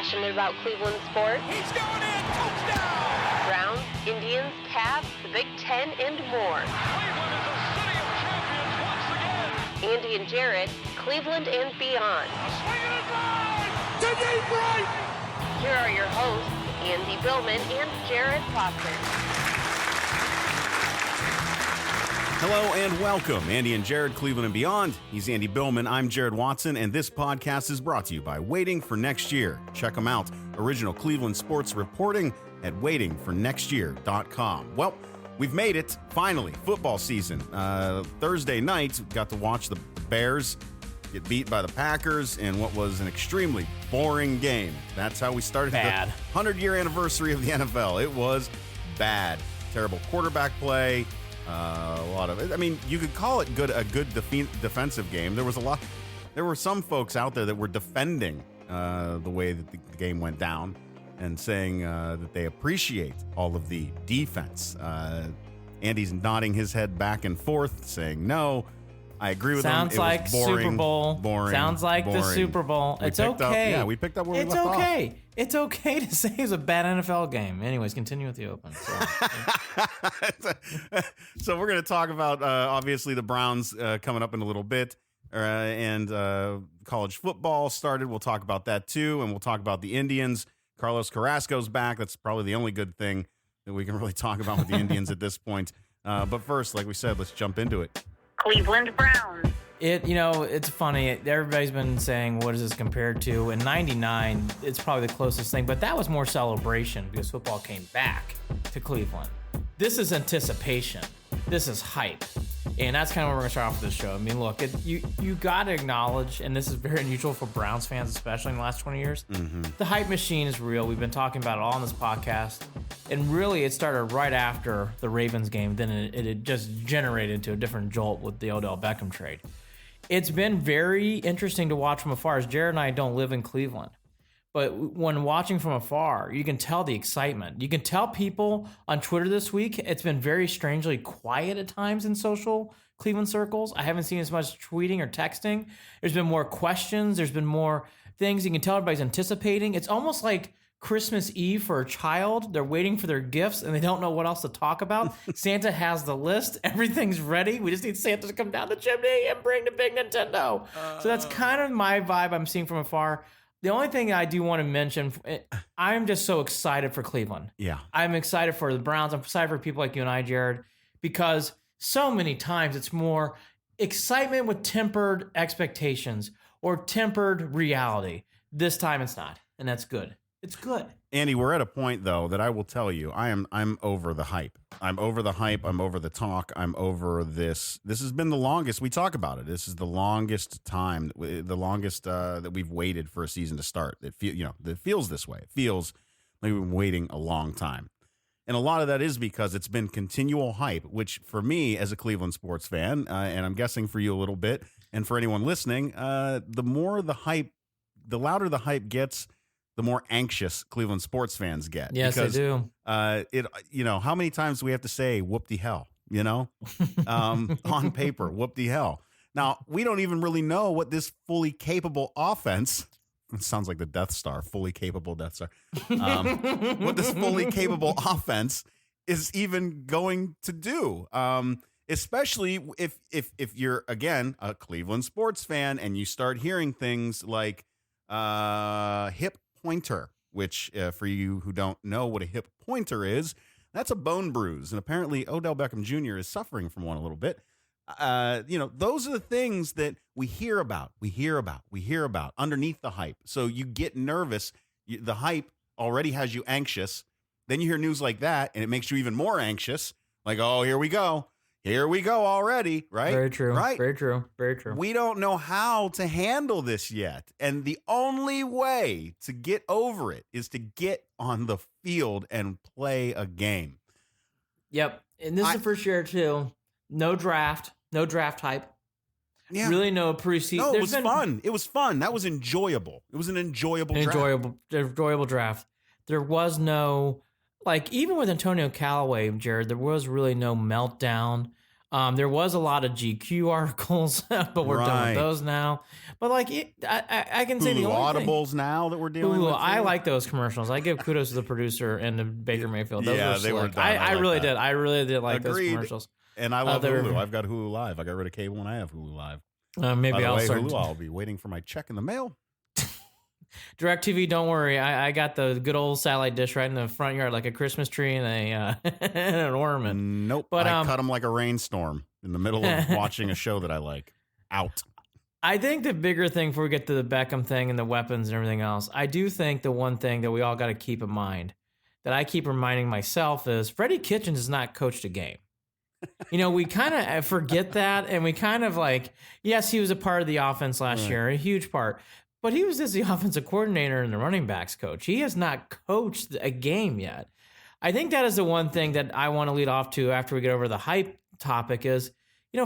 passionate about Cleveland sports. He's going in! Touchdown! Browns, Indians, Cavs, the Big Ten, and more. Cleveland is a city of champions once again! Andy and Jarid, Cleveland and beyond. A swing and a drive! To deep right! Here are your hosts, Andy Billman and Jarid Foster. Hello and welcome, Andy and Jarid, Cleveland and beyond. He's Andy Billman, I'm Jarid Watson, and this podcast is brought to you by Waiting for Next Year. Check them out, original Cleveland sports reporting at waitingfornextyear.com. Well, we've made it, finally, football season. Thursday night, we got to watch the Bears get beat by the Packers in what was an extremely boring game. That's how we started Bad. the 100-year anniversary of the NFL. It was bad. Terrible quarterback play. A lot of it. I mean, you could call it a good defensive game. There were some folks out there that were defending the way that the game went down and saying that they appreciate all of the defense. Andy's nodding his head back and forth, saying no. I agree with him. Sounds like boring, Super Bowl. Boring. Sounds like boring. the Super Bowl. It's okay. We picked up where we it's left off. okay. It's okay to say it's a bad NFL game. Anyways, continue with the open. So we're going to talk about, obviously, the Browns coming up in a little bit. And college football started. We'll talk about that, too. And we'll talk about the Indians. Carlos Carrasco's back. That's probably the only good thing that we can really talk about with the Indians at this point. But first, like we said, let's jump into it. Cleveland Browns. It's funny. Everybody's been saying, what is this compared to? In 99, it's probably the closest thing. But that was more celebration because football came back to Cleveland. This is anticipation. This is hype. And that's kind of where we're going to start off with this show. I mean, look, you got to acknowledge, and this is very unusual for Browns fans, especially in the last 20 years, the hype machine is real. We've been talking about it all on this podcast. And really, it started right after the Ravens game. Then it just generated into a different jolt with the Odell Beckham trade. It's been very interesting to watch from afar. As Jared and I don't live in Cleveland. But when watching from afar, you can tell the excitement. You can tell people on Twitter this week, it's been very strangely quiet at times in social Cleveland circles. I haven't seen as much tweeting or texting. There's been more questions. There's been more things. You can tell everybody's anticipating. It's almost like Christmas Eve for a child. They're waiting for their gifts and they don't know what else to talk about. Santa has the list. Everything's ready. We just need Santa to come down the chimney and bring the big Nintendo. So that's kind of my vibe I'm seeing from afar. The only thing I do want to mention, I'm just so excited for Cleveland. Yeah. I'm excited for the Browns. I'm excited for people like you and I, Jared, because so many times it's more excitement with tempered expectations or tempered reality. This time it's not, and that's good. It's good. Andy, we're at a point, though, that I will tell you, I'm over the hype. I'm over the hype. I'm over the talk. I'm over this. This has been the longest we talk about it. This is the longest time, the longest that we've waited for a season to start. It feels this way. It feels like we've been waiting a long time. And a lot of that is because it's been continual hype, which for me as a Cleveland sports fan, and I'm guessing for you a little bit, and for anyone listening, the more the hype, the louder the hype gets, the more anxious Cleveland sports fans get. Yes, because, they do. How many times do we have to say whoop-de-hell, on paper, whoop-de-hell. Now, we don't even really know what this fully capable offense, it sounds like the Death Star, fully capable Death Star, what this fully capable offense is even going to do. Especially if you're, again, a Cleveland sports fan and you start hearing things like hip pointer, which for you who don't know what a hip pointer is, that's a bone bruise. And apparently Odell Beckham Jr. is suffering from one a little bit. Those are the things that we hear about underneath the hype. So you get nervous. The hype already has you anxious. Then you hear news like that and it makes you even more anxious. Like, oh, here we go. Here we go already, right? Very true. Right? Very true. Very true. We don't know how to handle this yet. And the only way to get over it is to get on the field and play a game. Yep. And this is the first year, too. No draft hype. Yeah. Really no preseason. No, it was fun. It was fun. That was enjoyable. It was an enjoyable draft. Enjoyable draft. There was no... Like, even with Antonio Callaway, Jared, there was really no meltdown. There was a lot of GQ articles, but we're done with those now. But like, I can say the only Audibles now that we're dealing with. I like those commercials. I give kudos to the producer and to Baker Mayfield. Those were they were slick. done. I really did. I really did like those commercials. And I love Hulu. I've got Hulu Live. I got rid of cable when I have Hulu Live. Maybe I'll start. Hulu, I'll be waiting for my check in the mail. DirecTV, don't worry. I got the good old satellite dish right in the front yard, like a Christmas tree and an ornament. Nope. But I cut them like a rainstorm in the middle of watching a show that I like. Out. I think the bigger thing before we get to the Beckham thing and the weapons and everything else, I do think the one thing that we all got to keep in mind, that I keep reminding myself, is Freddie Kitchens has not coached a game. We kind of forget that, and we kind of like, yes, he was a part of the offense last year, a huge part. But he was just the offensive coordinator and the running backs coach. He has not coached a game yet. I think that is the one thing that I want to lead off to after we get over the hype topic is,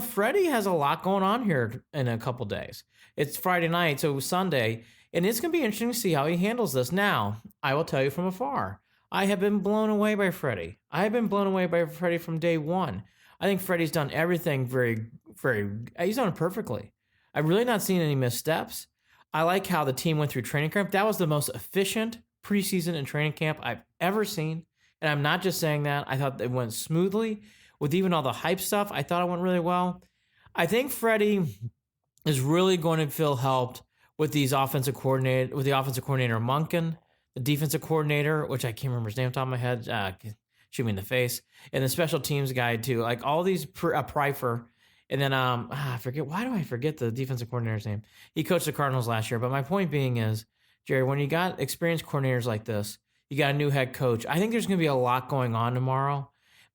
Freddie has a lot going on here in a couple days. It's Friday night, so Sunday, and it's going to be interesting to see how he handles this. Now, I will tell you from afar, I have been blown away by Freddie. I have been blown away by Freddie from day one. I think Freddie's done everything he's done it perfectly. I've really not seen any missteps. I like how the team went through training camp. That was the most efficient preseason and training camp I've ever seen. And I'm not just saying that. I thought it went smoothly. With even all the hype stuff, I thought it went really well. I think Freddie is really going to feel helped with the offensive coordinator Monken, the defensive coordinator, which I can't remember his name off the top of my head. Shoot me in the face. And the special teams guy too. Like all these Pryfer. And then I forget. Why do I forget the defensive coordinator's name? He coached the Cardinals last year. But my point being is, Jerry, when you got experienced coordinators like this, you got a new head coach. I think there's going to be a lot going on tomorrow.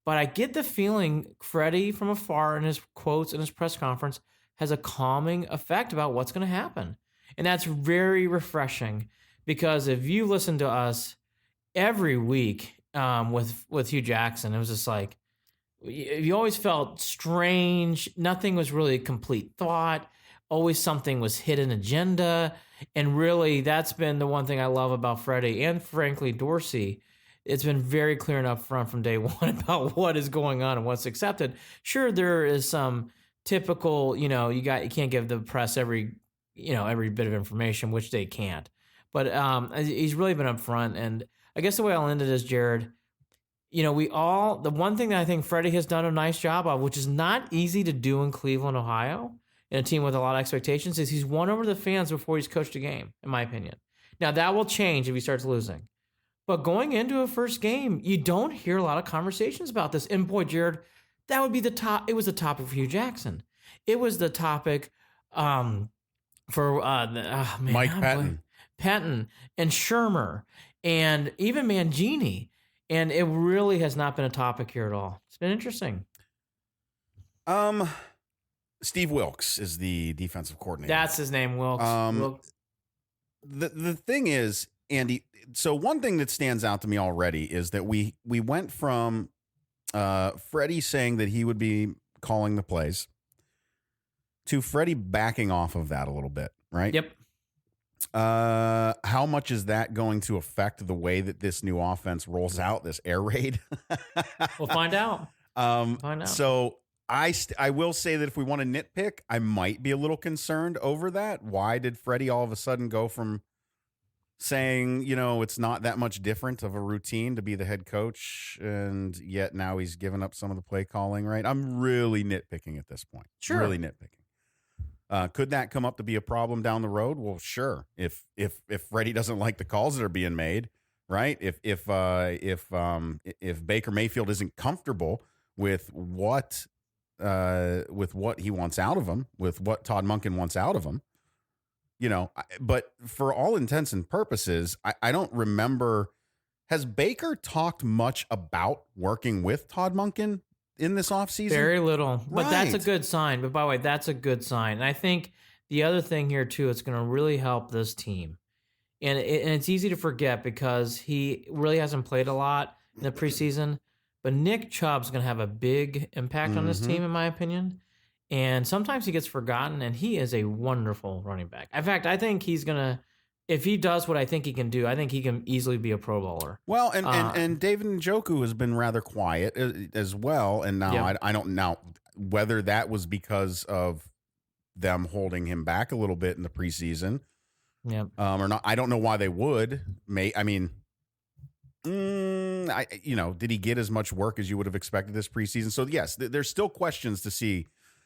But I get the feeling Freddie from afar in his quotes in his press conference has a calming effect about what's going to happen. And that's very refreshing because if you listen to us every week with Hugh Jackson, it was just like, you always felt strange. Nothing was really a complete thought. Always something was hidden agenda. And really, that's been the one thing I love about Freddie and, frankly, Dorsey. It's been very clear and upfront from day one about what is going on and what's accepted. Sure, there is some typical, you can't give the press every bit of information, which they can't. But he's really been upfront. And I guess the way I'll end it is, Jared, the one thing that I think Freddie has done a nice job of, which is not easy to do in Cleveland, Ohio, in a team with a lot of expectations, is he's won over the fans before he's coached a game, in my opinion. Now, that will change if he starts losing. But going into a first game, you don't hear a lot of conversations about this. And boy, Jared, that would be the top. It was the topic for Hugh Jackson. It was the topic for Mike Patton and Shermer and even Mangini. And it really has not been a topic here at all. It's been interesting. Steve Wilks is the defensive coordinator. That's his name, Wilks. The thing is, Andy, so one thing that stands out to me already is that we went from Freddie saying that he would be calling the plays to Freddie backing off of that a little bit, right? Yep. How much is that going to affect the way that this new offense rolls out, this air raid? We'll find out. So I will say that if we want to nitpick, I might be a little concerned over that. Why did Freddie all of a sudden go from saying, it's not that much different of a routine to be the head coach, and yet now he's given up some of the play calling, right? I'm really nitpicking at this point. Sure. Really nitpicking. Could that come up to be a problem down the road? Well, sure. If Freddie doesn't like the calls that are being made, right? If Baker Mayfield isn't comfortable with what he wants out of him, with what Todd Monken wants out of him, but for all intents and purposes, I don't remember. Has Baker talked much about working with Todd Monken in this offseason? Very little, but Right. that's a good sign. But by the way, that's a good sign. And I think the other thing here too, it's going to really help this team. And it's easy to forget because he really hasn't played a lot in the preseason. But Nick Chubb's going to have a big impact on this team, in my opinion. And sometimes he gets forgotten, and he is a wonderful running back. In fact, I think he's going to if he does what I think he can do, I think he can easily be a Pro Bowler. Well, and David Njoku has been rather quiet as well. And now I don't know whether that was because of them holding him back a little bit in the preseason, or not. I don't know why they would. Did he get as much work as you would have expected this preseason? So yes, there's still questions to see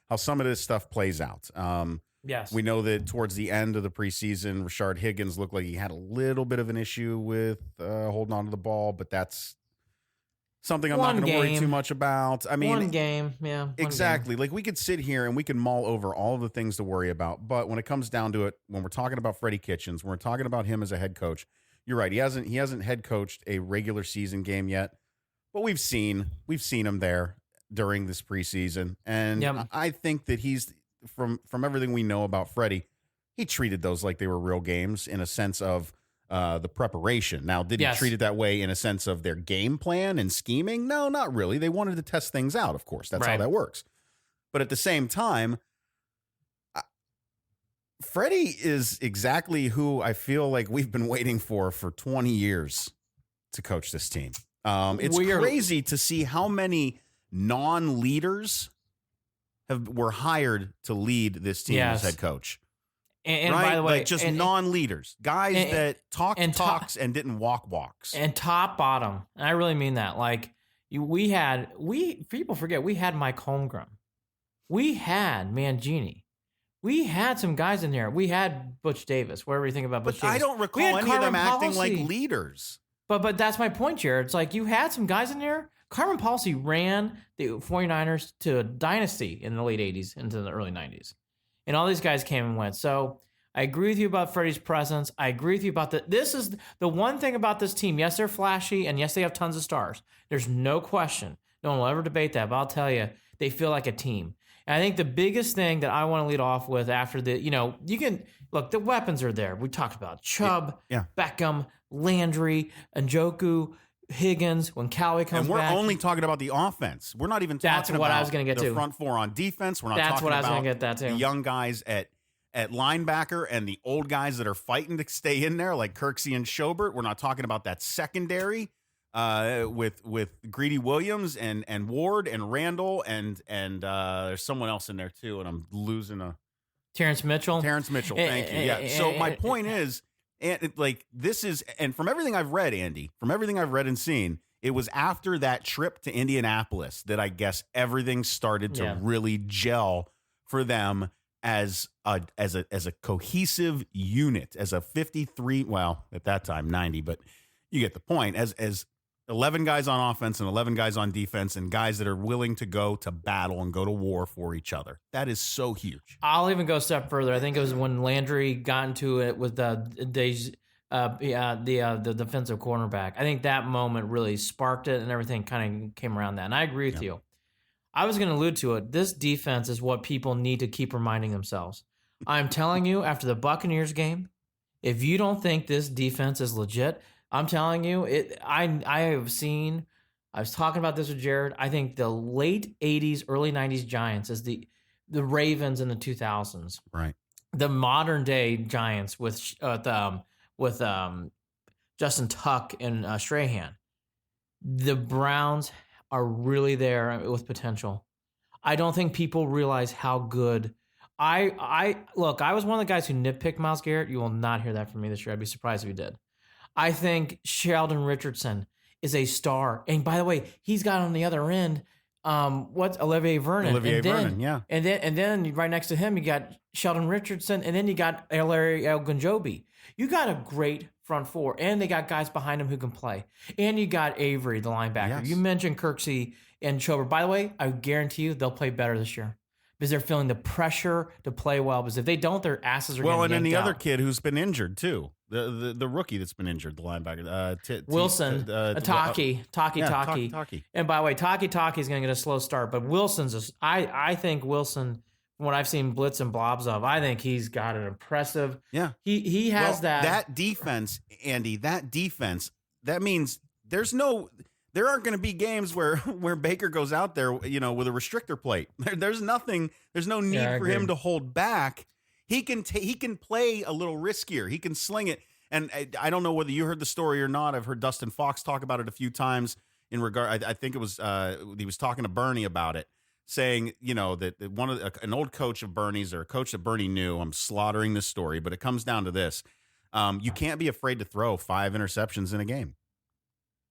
how some of this stuff plays out. Yes. We know that towards the end of the preseason, Rashard Higgins looked like he had a little bit of an issue with holding on to the ball, but that's something I'm not going to worry too much about. I mean, one game, yeah. Exactly. Like, we could sit here and we can mull over all of the things to worry about, but when it comes down to it, when we're talking about Freddie Kitchens, when we're talking about him as a head coach, you're right. He hasn't head coached a regular season game yet, but we've seen him there during this preseason, and I think that he's from everything we know about Freddie, he treated those like they were real games in a sense of the preparation. Now, did he treat it that way in a sense of their game plan and scheming? No, not really. They wanted to test things out, of course. That's how that works. But at the same time, Freddie is exactly who I feel like we've been waiting for 20 years to coach this team. It's crazy to see how many non-leaders were hired to lead this team as head coach. And right? by the way, like just non-leaders, guys that talks and didn't walks. And top bottom. And I really mean that. Like, people forget, we had Mike Holmgren. We had Mangini. We had some guys in there. We had Butch Davis, whatever you think about Butch Davis. I don't recall any of them acting like leaders. But that's my point here. It's like you had some guys in there. Carmen Policy ran the 49ers to a dynasty in the late 80s into the early 90s. And all these guys came and went. So I agree with you about Freddie's presence. I agree with you about this is the one thing about this team. Yes, they're flashy, and yes, they have tons of stars. There's no question. No one will ever debate that, but I'll tell you, they feel like a team. And I think the biggest thing that I want to lead off with after you can look, the weapons are there. We talked about Chubb, Beckham, Landry, Njoku, Higgins, when Callaway comes back. And we're only talking about the offense. We're not even talking about I was gonna get the to. Front four on defense. We're not That's talking what I was about gonna get that too. The young guys at linebacker and the old guys that are fighting to stay in there, like Kirksey and Seibert. We're not talking about that secondary with Greedy Williams and Ward and Randall and there's someone else in there too, and I'm losing Terrence Mitchell. Thank you. Yeah. So my point is, and from everything I've read, Andy, from everything I've read and seen, it was after that trip to Indianapolis that I guess everything started to really gel for them as a cohesive unit, as a 53, well, at that time 90, but you get the point, as 11 guys on offense and 11 guys on defense, and guys that are willing to go to battle and go to war for each other. That is so huge. I'll even go a step further. I think it was when Landry got into it with the defensive cornerback. I think that moment really sparked it, and everything kind of came around that. And I agree with you. I was going to allude to it. This defense is what people need to keep reminding themselves. I'm telling you, after the Buccaneers game, if you don't think this defense is legit, I'm telling you, I was talking about this with Jared. I think the late 80s, early 90s Giants is the Ravens in the 2000s. Right. The modern day Giants with Justin Tuck and Strahan. The Browns are really there with potential. I don't think people realize how good. I was one of the guys who nitpicked Myles Garrett. You will not hear that from me this year. I'd be surprised if you did. I think Sheldon Richardson is a star. And by the way, he's got on the other end, Olivier Vernon. And then right next to him, you got Sheldon Richardson, and then you got Larry Ogunjobi. You got a great front four, and they got guys behind him who can play. And you got Avery, the linebacker. Yes. You mentioned Kirksey and Seibert. By the way, I guarantee you they'll play better this year because they're feeling the pressure to play well. Because if they don't, their asses are getting yanked out. Well, and then the other kid who's been injured too. The rookie that's been injured, the linebacker. Wilson. Taki. And by the way, Taki is going to get a slow start. But Wilson's, I think Wilson, from what I've seen blitz and blobs of, I think he's got an impressive. Yeah. He has that. That defense, Andy, that means there aren't going to be games where Baker goes out there, with a restrictor plate. There's no need for him to hold back. He can play a little riskier. He can sling it. And I don't know whether you heard the story or not. I've heard Dustin Fox talk about it a few times in regard. I think it was he was talking to Bernie about it, saying, that an old coach of Bernie's, or a coach that Bernie knew. I'm slaughtering this story, but it comes down to this: you can't be afraid to throw 5 interceptions in a game.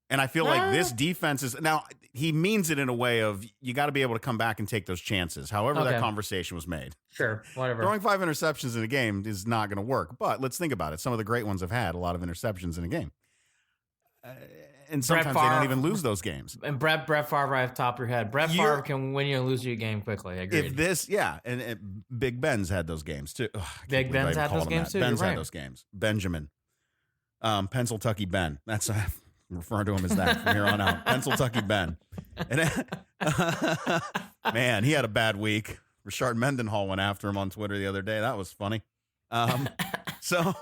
And I feel like this defense is now. He means it in a way of you got to be able to come back and take those chances. However, that conversation was made. Sure, whatever. Throwing 5 interceptions in a game is not going to work. But let's think about it. Some of the great ones have had a lot of interceptions in a game, and sometimes they don't even lose those games. And Brett Favre, right off the top of your head, Brett Favre can win you and lose you a game quickly. I agree. If this, and Big Ben's had those games too. Big Ben's had those games too. Ben's had those games. Benjamin, Pennsyltucky Ben. That's I'm referring to him as that from here on out. Pennsyltucky Ben. And, man, he had a bad week. Richard Mendenhall went after him on Twitter the other day. That was funny. So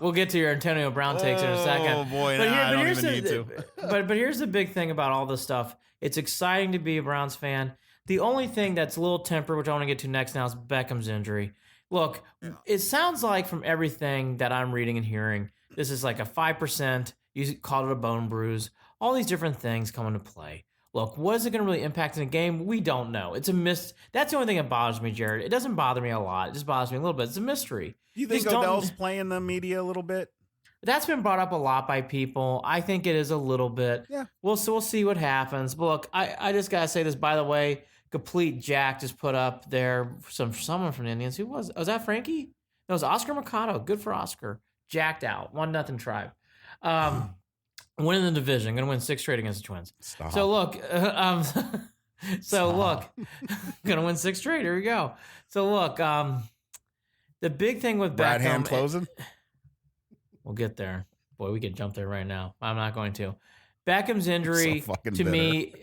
we'll get to your Antonio Brown takes in a second. Oh boy, I don't even need to. But here's the big thing about all this stuff. It's exciting to be a Browns fan. The only thing that's a little tempered, which I want to get to next now, is Beckham's injury. Look, it sounds like from everything that I'm reading and hearing, this is like a 5%. You called it a bone bruise. All these different things come into play. Look, what is it going to really impact in a game? We don't know. It's a That's the only thing that bothers me, Jared. It doesn't bother me a lot. It just bothers me a little bit. It's a mystery. Do you think Odell's playing the media a little bit? That's been brought up a lot by people. I think it is a little bit. Yeah. We'll see what happens. But look, I just got to say this, by the way. Complete Jack just put up there someone from the Indians. Who was? Was that Frankie? No, it was Oscar Mercado. Good for Oscar. Jacked out. 1-0 Tribe. Winning the division. Going to win 6 straight against the Twins. Stop. So look, going to win 6 straight. Here we go. So look, the big thing with Brad Beckham. Ham closing? We'll get there. Boy, we can jump there right now. I'm not going to. Beckham's injury to me.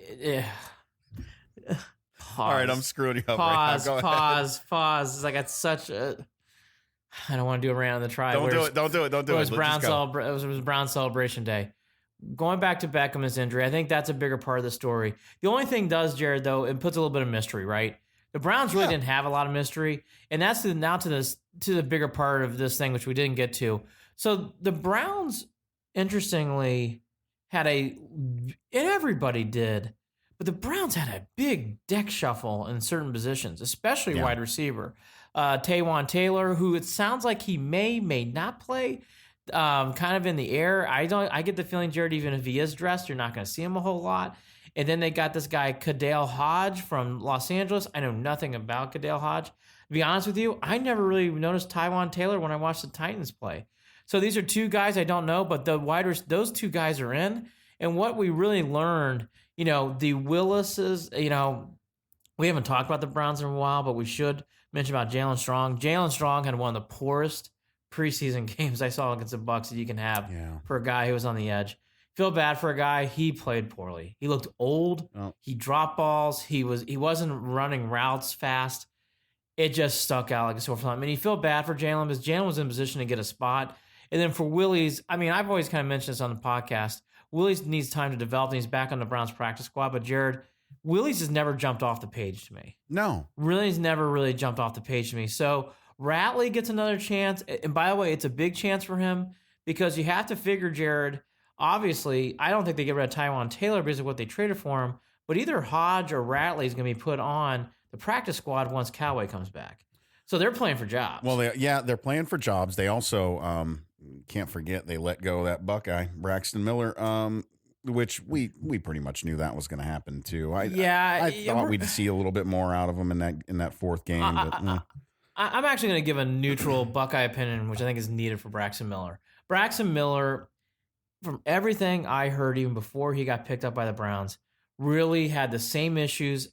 All right, I'm screwing you up pause, right now. Pause. It's like it's such a. I don't want to do a rant on the Tribe. Don't do it. It was Brown Celebration Day. Going back to Beckham's injury, I think that's a bigger part of the story. The only thing does, Jared, though, it puts a little bit of mystery, right? The Browns really didn't have a lot of mystery, and that's to the bigger part of this thing, which we didn't get to. So the Browns, interestingly, and everybody did, but the Browns had a big deck shuffle in certain positions, especially wide receiver. Taywan Taylor, who it sounds like he may not play, kind of in the air. I get the feeling, Jared, even if he is dressed, you're not going to see him a whole lot. And then they got this guy, Kadale Hodge from Los Angeles. I know nothing about Kadale Hodge. To be honest with you, I never really noticed Taywan Taylor when I watched the Titans play. So these are 2 guys I don't know, but those 2 guys are in. And what we really learned, the Willises, we haven't talked about the Browns in a while, but we should mention about Jalen Strong. Jalen Strong had one of the poorest preseason games I saw against the Bucs that you can have for a guy who was on the edge. Feel bad for a guy. He played poorly. He looked old. Oh. He dropped balls. He wasn't running routes fast. It just stuck out like a sore thumb. You feel bad for Jalen because Jalen was in position to get a spot. And then for Willies, I've always kind of mentioned this on the podcast. Willies needs time to develop, and he's back on the Browns practice squad. But Jared, Willies has never jumped off the page to me. No. Willie's never really jumped off the page to me. So Ratley gets another chance. And by the way, it's a big chance for him because you have to figure, Jared, obviously, I don't think they get rid of Taywan Taylor because of what they traded for him. But either Hodge or Ratley is going to be put on the practice squad once Callaway comes back. So they're playing for jobs. Well, they're playing for jobs. They also can't forget they let go of that Buckeye, Braxton Miller, which we pretty much knew that was going to happen too. I thought we'd see a little bit more out of him in that 4th game. I'm actually going to give a neutral Buckeye opinion, which I think is needed for Braxton Miller. Braxton Miller, from everything I heard even before he got picked up by the Browns, really had the same issues.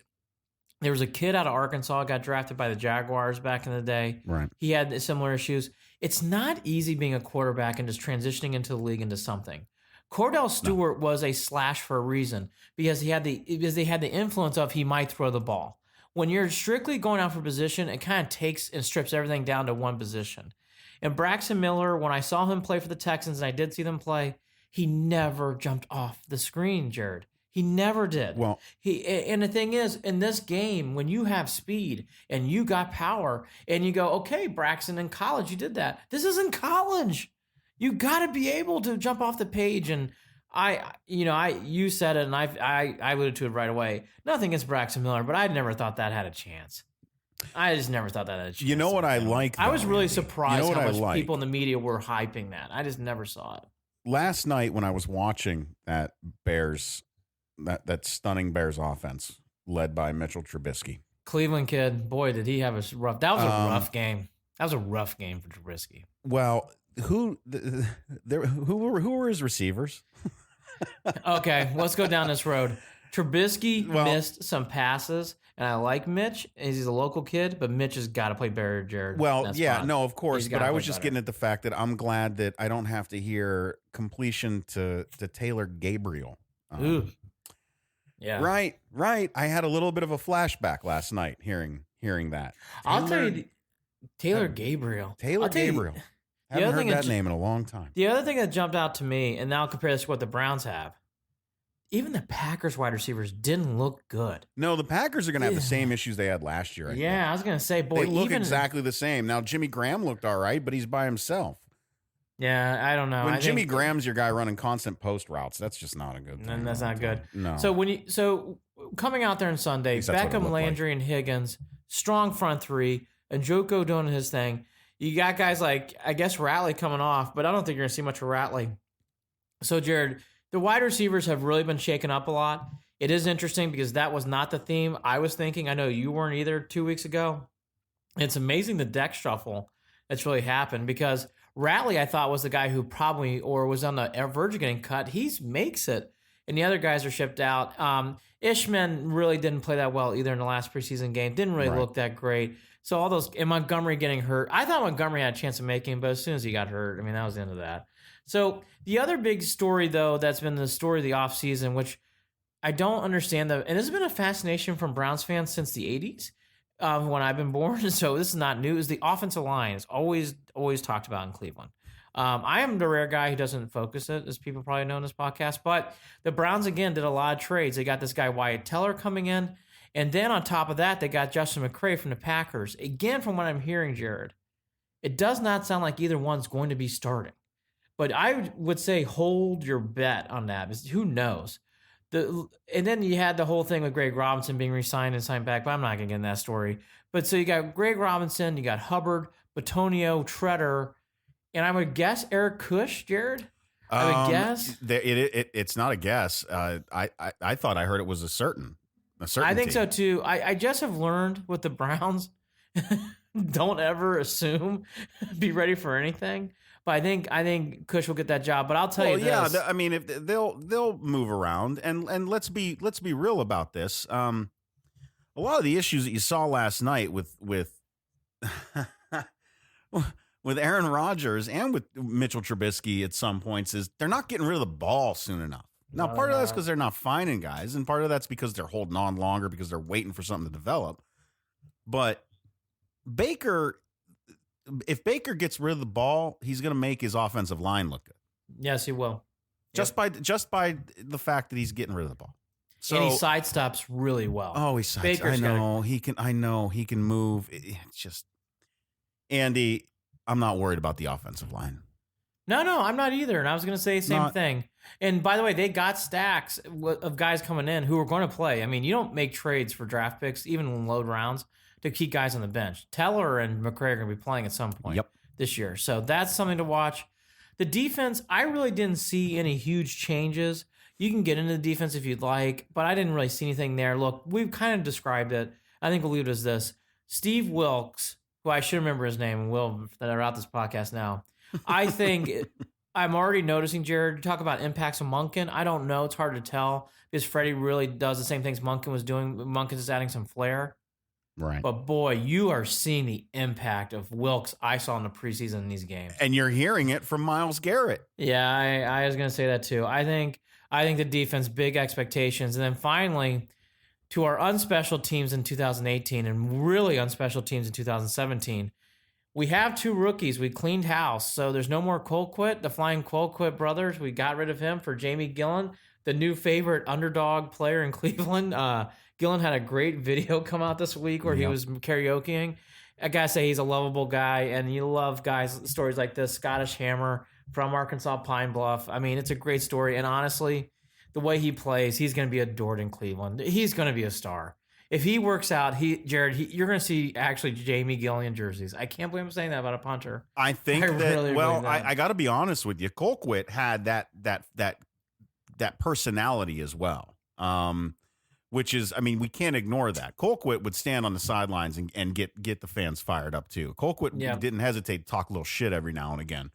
There was a kid out of Arkansas got drafted by the Jaguars back in the day. Right. He had similar issues. It's not easy being a quarterback and just transitioning into the league into something. Cordell Stewart was a slash for a reason because they had the influence of he might throw the ball. When you're strictly going out for position, it kind of takes and strips everything down to one position. And Braxton Miller, when I saw him play for the Texans, and I did see them play, he never jumped off the screen, Jared. He never did. Well, and the thing is, in this game, when you have speed and you got power, and you go, okay, Braxton, in college you did that. This isn't college. You got to be able to jump off the page. And you said it, and I alluded to it right away. Nothing against Braxton Miller, but I never thought that had a chance. I just never thought that had a chance. You know what I like? I was really surprised how much like? people in the media were hyping that. I just never saw it. Last night when I was watching that Bears, that stunning Bears offense led by Mitchell Trubisky. Cleveland kid, boy, did he have a rough. That was a rough game. That was a rough game for Trubisky. Well, who were his receivers? Okay, let's go down this road. Trubisky missed some passes, and I like Mitch. He's a local kid, but Mitch has got to play better, Jared. Well, yeah, no, of course. But I was just getting at the fact that I'm glad that I don't have to hear completion to Taylor Gabriel. Ooh. Yeah. Right. I had a little bit of a flashback last night hearing that. I'll tell you, Taylor Gabriel. Gabriel. Haven't heard that name in a long time. The other thing that jumped out to me, and now I'll compare this to what the Browns have. Even the Packers wide receivers didn't look good. No, the Packers are going to have the same issues they had last year. I was going to say, boy, they look exactly the same. Now, Jimmy Graham looked all right, but he's by himself. Yeah, I don't know. When Jimmy Graham's your guy running constant post routes, that's just not a good thing. And that's not good. No. So coming out there on Sunday, Beckham, Landry, and Higgins, strong front three, and Njoku doing his thing. You got guys like, I guess, Ratley coming off, but I don't think you're going to see much of Ratley. So, Jared, the wide receivers have really been shaken up a lot. It is interesting because that was not the theme I was thinking. I know you weren't either 2 weeks ago. It's amazing the deck shuffle that's really happened because Ratley, I thought, was the guy who probably or was on the verge of getting cut. He makes it, and the other guys are shipped out. Ishman really didn't play that well either in the last preseason game. Didn't really look that great. So all those, and Montgomery getting hurt. I thought Montgomery had a chance of making, but as soon as he got hurt, I mean, that was the end of that. So the other big story, though, that's been the story of the offseason, which I don't understand, and this has been a fascination from Browns fans since the 80s when I've been born, so this is not new, is the offensive line. It's always talked about in Cleveland. I am the rare guy who doesn't focus it, as people probably know in this podcast, but the Browns, again, did a lot of trades. They got this guy Wyatt Teller coming in, and then on top of that, they got Justin McCray from the Packers. Again, from what I'm hearing, Jared, it does not sound like either one's going to be starting. But I would say hold your bet on that. Because who knows? And then you had the whole thing with Greg Robinson being re-signed and signed back, but I'm not going to get in that story. But so you got Greg Robinson, you got Hubbard, Batonio, Treader, and I would guess Eric Kush, Jared? I would guess. It's not a guess. I thought I heard it was a certainty. I think so too. I just have learned with the Browns, don't ever assume, be ready for anything. But I think Kush will get that job. But I'll tell you this. Yeah, I mean, if they'll move around, and let's be real about this. A lot of the issues that you saw last night with Aaron Rodgers and with Mitchell Trubisky at some points is they're not getting rid of the ball soon enough. Now, part of that's because they're not finding guys, and part of that's because they're holding on longer because they're waiting for something to develop. But if Baker gets rid of the ball, he's going to make his offensive line look good. Yes, he will. Just by the fact that he's getting rid of the ball. So, and he sidesteps really well. Oh, he sidesteps. I know he can move. It's just Andy, I'm not worried about the offensive line. No, I'm not either. And I was going to say the same thing. And by the way, they got stacks of guys coming in who are going to play. I mean, you don't make trades for draft picks, even in low rounds, to keep guys on the bench. Teller and McCray are going to be playing at some point this year. So that's something to watch. The defense, I really didn't see any huge changes. You can get into the defense if you'd like, but I didn't really see anything there. Look, we've kind of described it. I think we'll leave it as this. Steve Wilkes, who I should remember his name, and Will, that are out this podcast now. I think I'm already noticing, Jared, you talk about impacts of Monken. I don't know. It's hard to tell because Freddie really does the same things Monken was doing. Monken is adding some flair. Right. But boy, you are seeing the impact of Wilkes I saw in the preseason in these games. And you're hearing it from Myles Garrett. Yeah, I was going to say that too. I think the defense, big expectations. And then finally, to our unspecial teams in 2018 and really unspecial teams in 2017, we have two rookies. We cleaned house. So there's no more Colquitt, the Flying Colquitt brothers. We got rid of him for Jamie Gillen, the new favorite underdog player in Cleveland. Gillen had a great video come out this week where he was karaokeing. I got to say he's a lovable guy, and you love guys, stories like this. Scottish Hammer, from Arkansas Pine Bluff. I mean, it's a great story. And honestly, the way he plays, he's going to be adored in Cleveland. He's going to be a star. If he works out, Jared, you're going to see actually Jamie Gillian jerseys. I can't believe I'm saying that about a punter. I think I got to be honest with you. Colquitt had that personality as well. Which is, I mean, we can't ignore that. Colquitt would stand on the sidelines and get the fans fired up too. Colquitt didn't hesitate to talk a little shit every now and again.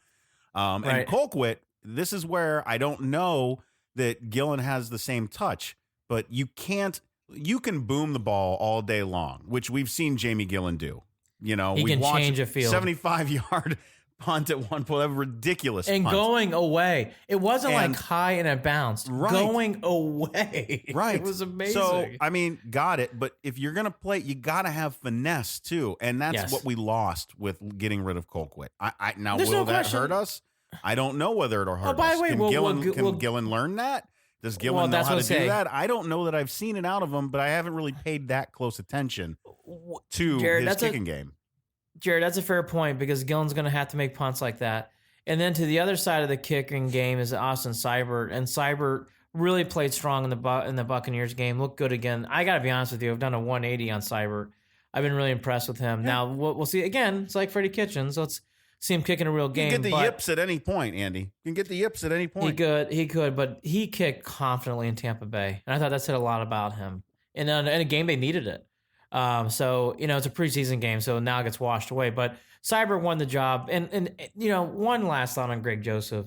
And Colquitt, this is where I don't know that Gillen has the same touch, but you can boom the ball all day long, which we've seen Jamie Gillen do. You know, he can change a field. 75-yard punt at one point, a ridiculous and punt. Going away. It wasn't like high and it bounced. Right. Going away. Right. It was amazing. So, I mean, got it. But if you're going to play, you got to have finesse too. And that's what we lost with getting rid of Colquitt. Now, will that hurt us? I don't know whether it'll hurt us. By the way, can Gillen learn that? Does Gillen know how to do that? I don't know that I've seen it out of him, but I haven't really paid that close attention to his kicking game. Jared, that's a fair point because Gillen's going to have to make punts like that. And then to the other side of the kicking game is Austin Seibert. And Seibert really played strong in the Buccaneers game. Looked good again. I got to be honest with you. I've done a 180 on Seibert. I've been really impressed with him. Yeah. Now, we'll see. Again, it's like Freddie Kitchens. Let's see him kicking a real game. You can get the yips at any point, Andy. You can get the yips at any point. He could, but he kicked confidently in Tampa Bay. And I thought that said a lot about him. And in a game, they needed it. So, it's a preseason game, so now it gets washed away. But Seibert won the job. And one last thought on Greg Joseph.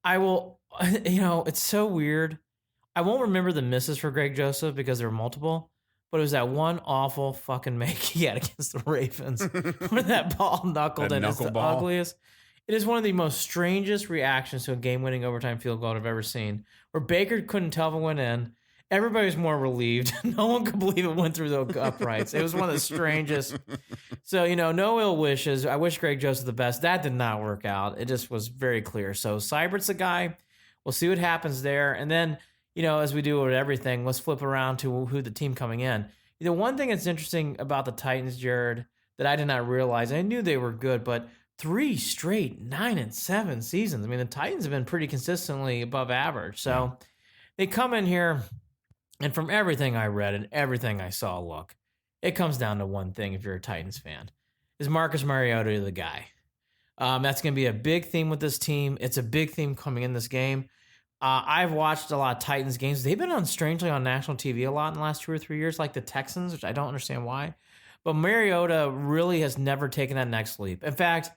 I will, it's so weird. I won't remember the misses for Greg Joseph because there were multiple, but it was that one awful fucking make he had against the Ravens where that ball knuckled and it's the ugliest. It is one of the most strangest reactions to a game-winning overtime field goal I've ever seen, where Baker couldn't tell if it went in. Everybody was more relieved. No one could believe it went through the uprights. It was one of the strangest. So, no ill wishes. I wish Greg Joseph the best. That did not work out. It just was very clear. So, Seibert's the guy. We'll see what happens there. And then, as we do with everything, let's flip around to who the team coming in. One thing that's interesting about the Titans, Jared, that I did not realize, I knew they were good, but 3 straight 9-7 seasons. I mean, the Titans have been pretty consistently above average. So, they come in here. And from everything I read and everything I saw, it comes down to one thing if you're a Titans fan. Is Marcus Mariota the guy? That's going to be a big theme with this team. It's a big theme coming in this game. I've watched a lot of Titans games. They've been strangely on national TV a lot in the last 2 or 3 years, like the Texans, which I don't understand why. But Mariota really has never taken that next leap. In fact,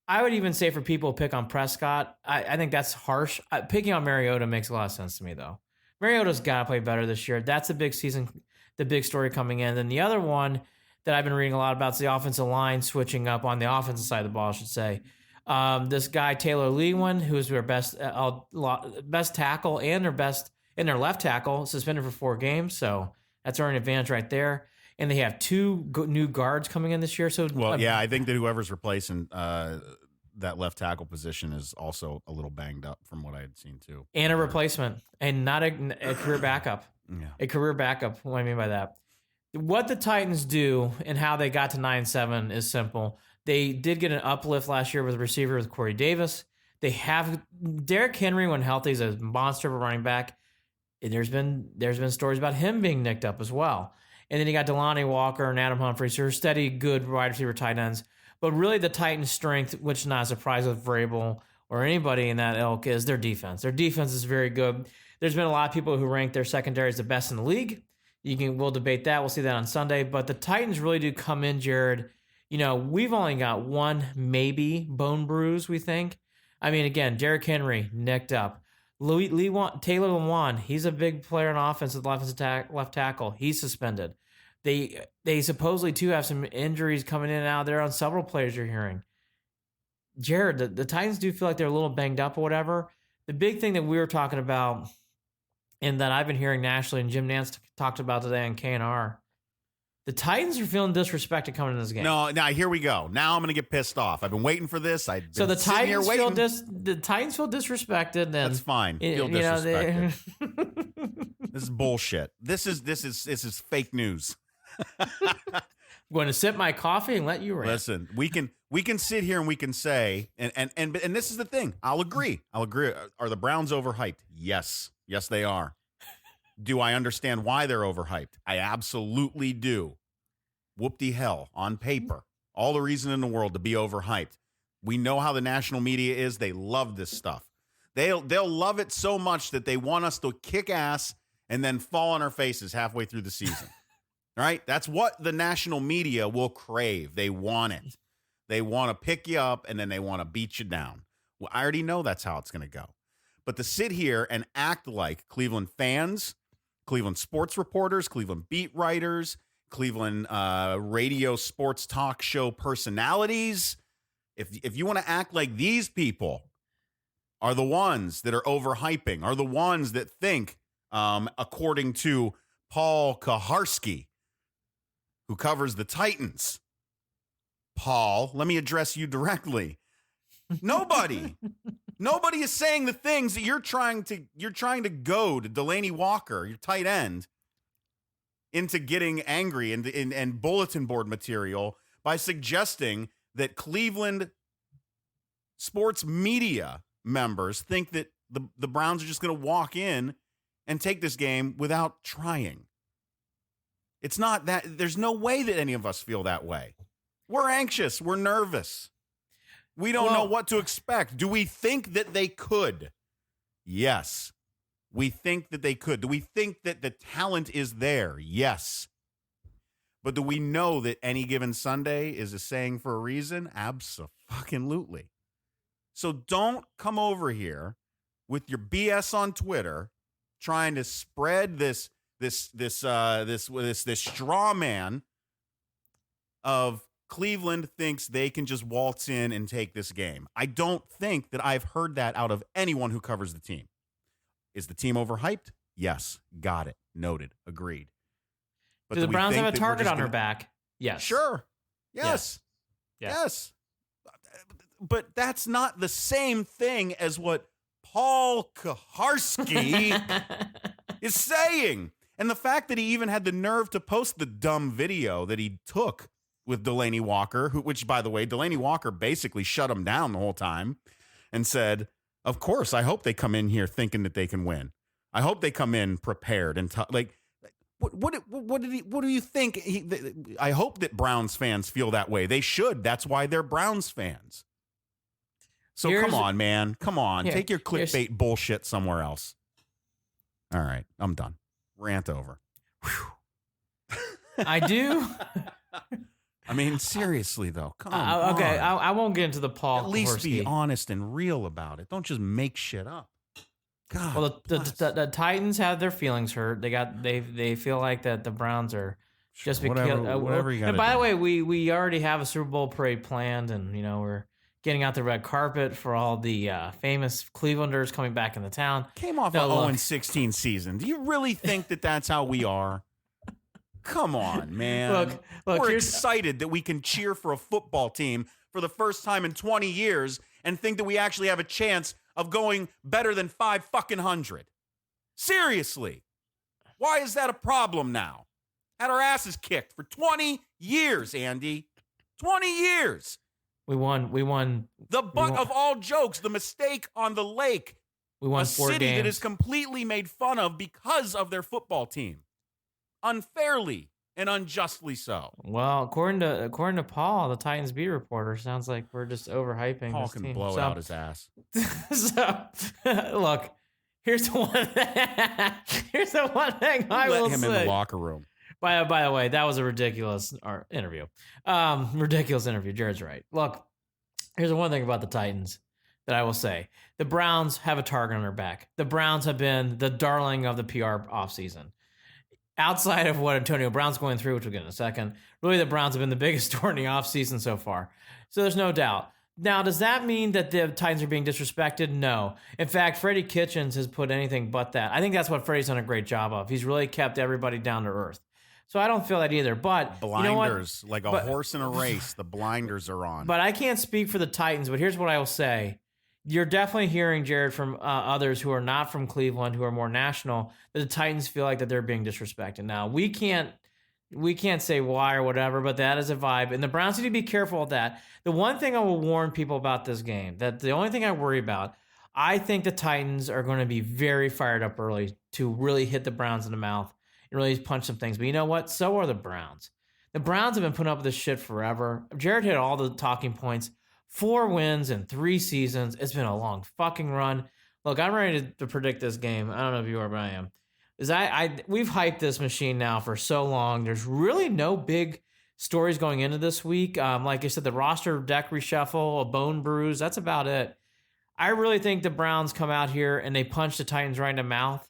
I would even say for people who pick on Prescott, I think that's harsh. Picking on Mariota makes a lot of sense to me, though. Mariota's got to play better this year. That's the big season, the big story coming in. Then the other one that I've been reading a lot about is the offensive line switching up on the offensive side of the ball, I should say. This guy, Taylor Lewan, who's their best tackle and their left tackle, suspended for 4 games. So that's already an advantage right there. And they have 2 new guards coming in this year. So I think that whoever's replacing that left tackle position is also a little banged up from what I had seen too. And a replacement and not a career backup. Yeah. A career backup. What do I mean by that? What the Titans do and how they got to 9-7 is simple. They did get an uplift last year with a receiver with Corey Davis. They have Derrick Henry when healthy is a monster of a running back. There's been stories about him being nicked up as well. And then you got Delanie Walker and Adam Humphries, who are steady, good wide receiver tight ends. But really, the Titans' strength, which is not a surprise with Vrabel or anybody in that ilk, is their defense. Their defense is very good. There's been a lot of people who rank their secondary as the best in the league. We'll debate that. We'll see that on Sunday. But the Titans really do come in, Jared. We've only got one maybe bone bruise, we think. I mean, again, Derrick Henry nicked up. Taylor Lewan, he's a big player on offense at left tackle. He's suspended. They supposedly, too, have some injuries coming in and out there on several players you're hearing. Jared, the Titans do feel like they're a little banged up or whatever. The big thing that we were talking about and that I've been hearing nationally and Jim Nance talked about today on KNR, the Titans are feeling disrespected coming in this game. No, now here we go. Now I'm going to get pissed off. I've been waiting for this. So the Titans feel disrespected. And that's fine. Feel disrespected. This is bullshit. This is fake news. I'm going to sip my coffee and let you rant. Listen, we can sit here and we can say, and this is the thing. I'll agree. Are the Browns overhyped? Yes, they are. Do I understand why they're overhyped? I absolutely do. Whoop-de-hell, on paper. All the reason in the world to be overhyped. We know how the national media is. They love this stuff. They'll love it so much that they want us to kick ass and then fall on our faces halfway through the season. Right? That's what the national media will crave. They want it. They want to pick you up and then they want to beat you down. Well, I already know that's how it's going to go. But to sit here and act like Cleveland fans, Cleveland sports reporters, Cleveland beat writers, Cleveland radio sports talk show personalities, if you want to act like these people are the ones that are overhyping, are the ones that think, according to Paul Kaharski, who covers the Titans. Paul, let me address you directly. Nobody is saying the things that you're trying to goad Delaney Walker, your tight end, into getting angry and bulletin board material by suggesting that Cleveland sports media members think that the Browns are just going to walk in and take this game without trying. It's not that. There's no way that any of us feel that way. We're anxious. We're nervous. We don't know what to expect. Do we think that they could? Yes. We think that they could. Do we think that the talent is there? Yes. But do we know that any given Sunday is a saying for a reason? Abso-fucking-lutely. So don't come over here with your BS on Twitter trying to spread this straw man of Cleveland thinks they can just waltz in and take this game. I don't think that I've heard that out of anyone who covers the team. Is the team overhyped? Yes. Got it. Noted. Agreed. But do the Browns have a target on their back? Yes. Sure. Yes. Yes. But that's not the same thing as what Paul Kaharski is saying. And the fact that he even had the nerve to post the dumb video that he took with Delaney Walker, which, by the way, Delaney Walker basically shut him down the whole time and said, of course, I hope they come in here thinking that they can win. I hope they come in prepared and what do you think? I hope that Browns fans feel that way. They should. That's why they're Browns fans. So come on, man. Come on. Take your clickbait bullshit somewhere else. All right. I'm done. Rant over. I do. I mean, seriously, though. Come on. Okay. I won't get into the Paul. At least be honest and real about it. Don't just make shit up. God. Well, the Titans have their feelings hurt. They feel like that the Browns are just whatever you got. And by the way, we already have a Super Bowl parade planned, and we're getting out the red carpet for all the famous Clevelanders coming back into town. Came off an 0-16 season. Do you really think that that's how we are? Come on, man. Look, we're excited that we can cheer for a football team for the first time in 20 years and think that we actually have a chance of going better than 500. Seriously. Why is that a problem now? Had our asses kicked for 20 years, Andy. 20 years. We won. The butt of all jokes, the mistake on the lake. We won 4 games. A city that is completely made fun of because of their football team. Unfairly and unjustly so. Well, according to Paul, the Titans beat reporter, sounds like we're just overhyping Paul this can team. blow out his ass. So, look, here's the one thing I will say. Let him in the locker room. By the way, that was a ridiculous interview. Ridiculous interview. Jared's right. Look, here's the one thing about the Titans that I will say. The Browns have a target on their back. The Browns have been the darling of the PR offseason. Outside of what Antonio Brown's going through, which we'll get in a second, really the Browns have been the biggest story in the offseason so far. So there's no doubt. Now, does that mean that the Titans are being disrespected? No. In fact, Freddie Kitchens has put anything but that. I think that's what Freddie's done a great job of. He's really kept everybody down to earth. So I don't feel that either. But blinders, like a horse in a race, the blinders are on. But I can't speak for the Titans, but here's what I will say. You're definitely hearing, Jared, from others who are not from Cleveland, who are more national, that the Titans feel like that they're being disrespected. Now, we can't We can't say why or whatever, but that is a vibe. And the Browns need to be careful of that. The one thing I will warn people about this game, that the only thing I worry about, I think the Titans are going to be very fired up early to really hit the Browns in the mouth and really punch some things. But you know what? So are the Browns. The Browns have been putting up with this shit forever. Jared hit all the talking points. 4 wins in 3 seasons. It's been a long fucking run. Look, I'm ready to predict this game. I don't know if you are, but I am. We've hyped this machine now for so long. There's really no big stories going into this week. Like I said, the roster deck reshuffle, a bone bruise. That's about it. I really think the Browns come out here and they punch the Titans right in the mouth.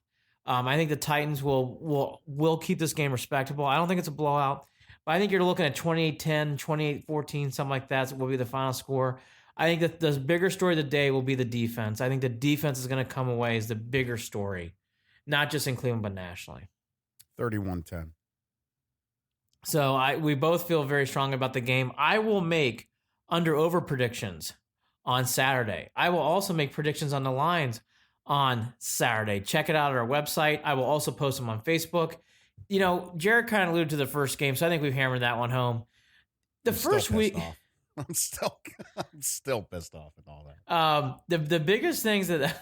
I think the Titans will keep this game respectable. I don't think it's a blowout, but I think you're looking at 28-10, 28-14, something like that will be the final score. I think that the bigger story of the day will be the defense. I think the defense is going to come away as the bigger story. Not just in Cleveland, but nationally. 31-10. So we both feel very strong about the game. I will make under-over predictions on Saturday. I will also make predictions on the lines on Saturday. Check it out at our website. I will also post them on Facebook. You know, Jared kind of alluded to the first game, so I think we've hammered that one home. The first week... I'm still pissed off and all that. The biggest things that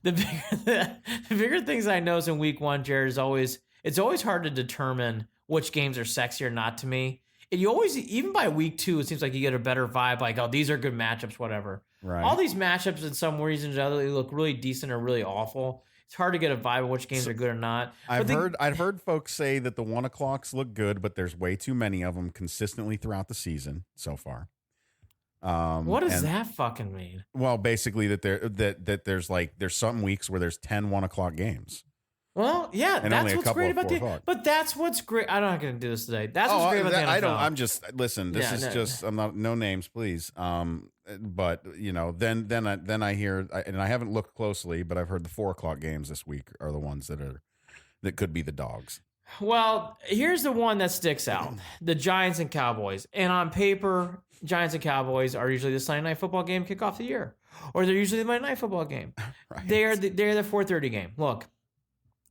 the bigger things I notice in week 1, Jared, is it's always hard to determine which games are sexy or not to me. And you always, even by week 2, it seems like you get a better vibe, like, oh, these are good matchups, whatever. Right. All these matchups, in some reasons or other, they look really decent or really awful. It's hard to get a vibe of which games are good or not. I've heard folks say that the 1 o'clocks look good, but there's way too many of them consistently throughout the season so far. What does that fucking mean? Well, basically that there's some weeks where there's 10 1 o'clock games. Well, yeah, and that's what's great about the. But that's what's great. I'm not going to do this today. That's what's great about the NFL. I don't. I'm just listen. This is just. I'm not. No names, please. But you know, then I hear, and I haven't looked closely, but I've heard the 4 o'clock games this week are the ones that could be the dogs. Well, here's the one that sticks out: the Giants and Cowboys. And on paper, Giants and Cowboys are usually the Sunday Night Football game kick off the year, or they're usually the Monday Night Football game. Right. They're the 4:30 game. Look.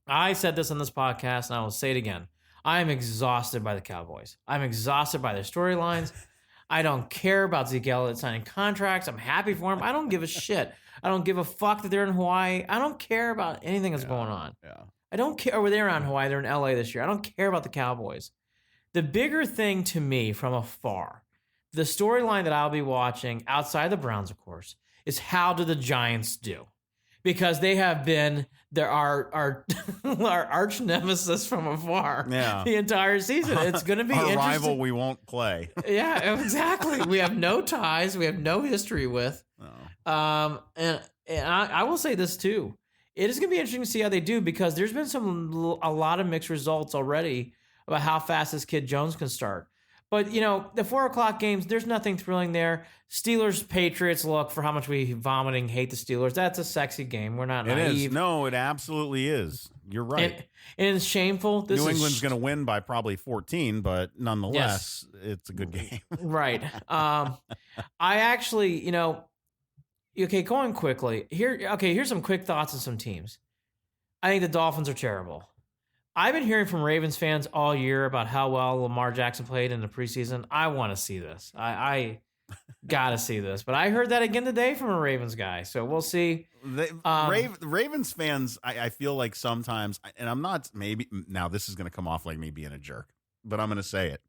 I said this on this podcast, and I will say it again. I am exhausted by the Cowboys. I'm exhausted by their storylines. I don't care about Zeke Elliott signing contracts. I'm happy for him. I don't give a shit. I don't give a fuck that they're in Hawaii. I don't care about anything that's going on. Yeah. I don't care. Or they're in Hawaii. They're in LA this year. I don't care about the Cowboys. The bigger thing to me from afar, the storyline that I'll be watching outside the Browns, of course, is how do the Giants do? Because they have been our arch nemesis from afar the entire season. It's going to be our interesting. rival we won't play. Yeah, exactly. We have no ties. We have no history with. Oh. And I will say this too. It is going to be interesting to see how they do because there's been a lot of mixed results already about how fast this kid Jones can start. But, you know, the 4 o'clock games, there's nothing thrilling there. Steelers, Patriots, look, for how much we hate the Steelers. That's a sexy game. We're not naive. It is. No, it absolutely is. You're right. And it's shameful. New England's going to win by probably 14, but nonetheless, it's a good game. Right. I actually, you know, okay, going quickly. Here's some quick thoughts on some teams. I think the Dolphins are terrible. I've been hearing from Ravens fans all year about how well Lamar Jackson played in the preseason. I want to see this. I got to see this. But I heard that again today from a Ravens guy. So we'll see. Ravens fans, I feel like sometimes, and I'm not, maybe, now this is going to come off like me being a jerk, but I'm going to say it.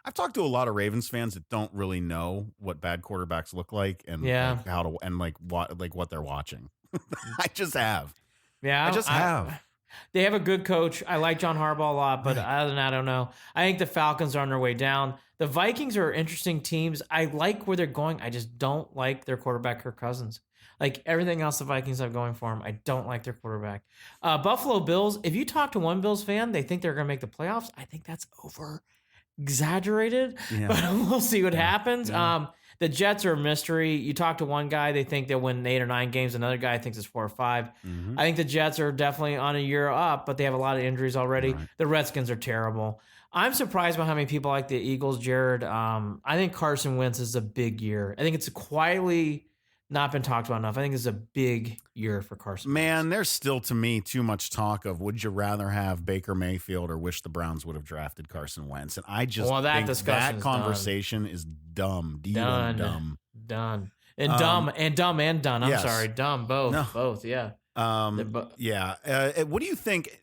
I've talked to a lot of Ravens fans that don't really know what bad quarterbacks look like and like how to, and like what they're watching. I just have. Yeah. I just have. They have a good coach. I like John Harbaugh a lot, but other than that, I don't know. I think the Falcons are on their way down. The Vikings are interesting teams. I like where they're going. I just don't like their quarterback, Kirk Cousins. Like everything else the Vikings have going for them, I don't like their quarterback. Buffalo Bills, if you talk to one Bills fan, they think they're going to make the playoffs. I think that's over-exaggerated, but we'll see what happens. Yeah. The Jets are a mystery. You talk to one guy, they think they'll win 8 or 9 games. Another guy thinks it's 4 or 5. Mm-hmm. I think the Jets are definitely on a year up, but they have a lot of injuries already. Right. The Redskins are terrible. I'm surprised by how many people like the Eagles, Jared. I think Carson Wentz is a big year. I think it's quietly not been talked about enough. I think this is a big year for Carson Wentz. Man, there's still, to me, too much talk of would you rather have Baker Mayfield or wish the Browns would have drafted Carson Wentz? And I just think that conversation is dumb. Dumb. Done. And dumb and done. I'm sorry. Dumb. Both. No. Both. Yeah. Yeah. What do you think?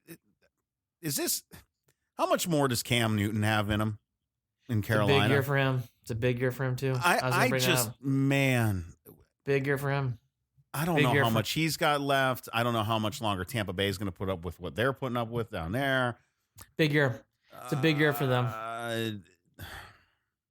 Is this, how much more does Cam Newton have in him in Carolina? It's a big year for him. It's a big year for him, too. Big year for him. I don't know how much he's got left. I don't know how much longer Tampa Bay is going to put up with what they're putting up with down there. Big year. It's a big year for them.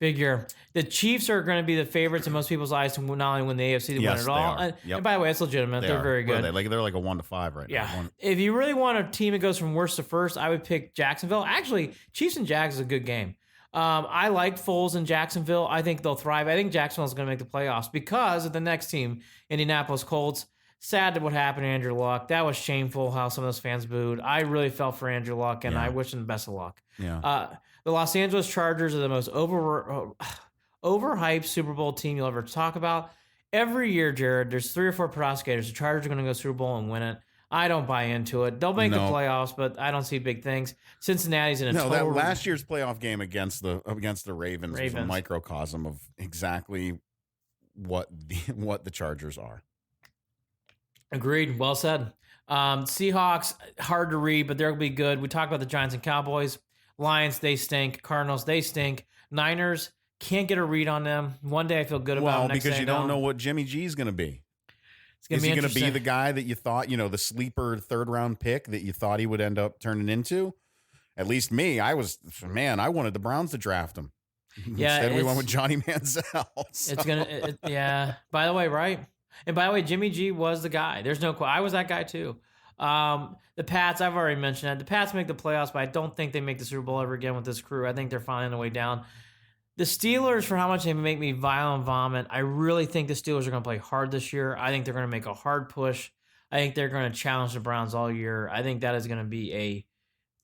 Big year. The Chiefs are going to be the favorites in most people's eyes to not only win the AFC, to win it all. And by the way, it's legitimate. They're very good. They're like a 1-5 right now. If you really want a team that goes from worst to first, I would pick Jacksonville. Actually, Chiefs and Jags is a good game. I like Foles in Jacksonville. I think they'll thrive. I think Jacksonville is going to make the playoffs because of the next team, Indianapolis Colts. Sad to what happened to Andrew Luck. That was shameful how some of those fans booed. I really felt for Andrew Luck, and I wish him the best of luck. Yeah. The Los Angeles Chargers are the most overhyped Super Bowl team you'll ever talk about. Every year, Jared, there's 3 or 4 prosecutors. The Chargers are going to go Super Bowl and win it. I don't buy into it. They'll make the playoffs, but I don't see big things. Cincinnati's in a total... that last year's playoff game against the Ravens was a microcosm of exactly what the Chargers are. Agreed. Well said. Seahawks, hard to read, but they'll be good. We talked about the Giants and Cowboys. Lions, they stink. Cardinals, they stink. Niners, can't get a read on them. One day I feel good about them. Well, because you don't know what Jimmy G is going to be. Is he going to be the guy that you thought, the sleeper 3rd-round pick that you thought he would end up turning into? At least me, I wanted the Browns to draft him. Yeah, instead we went with Johnny Manziel. So. It's gonna, By the way, right? And by the way, Jimmy G was the guy. There's no question. I was that guy too. The Pats, I've already mentioned that. The Pats make the playoffs, but I don't think they make the Super Bowl ever again with this crew. I think they're finding a way down. The Steelers, for how much they make me violent vomit, I really think the Steelers are going to play hard this year. I think they're going to make a hard push. I think they're going to challenge the Browns all year. I think that is going to be a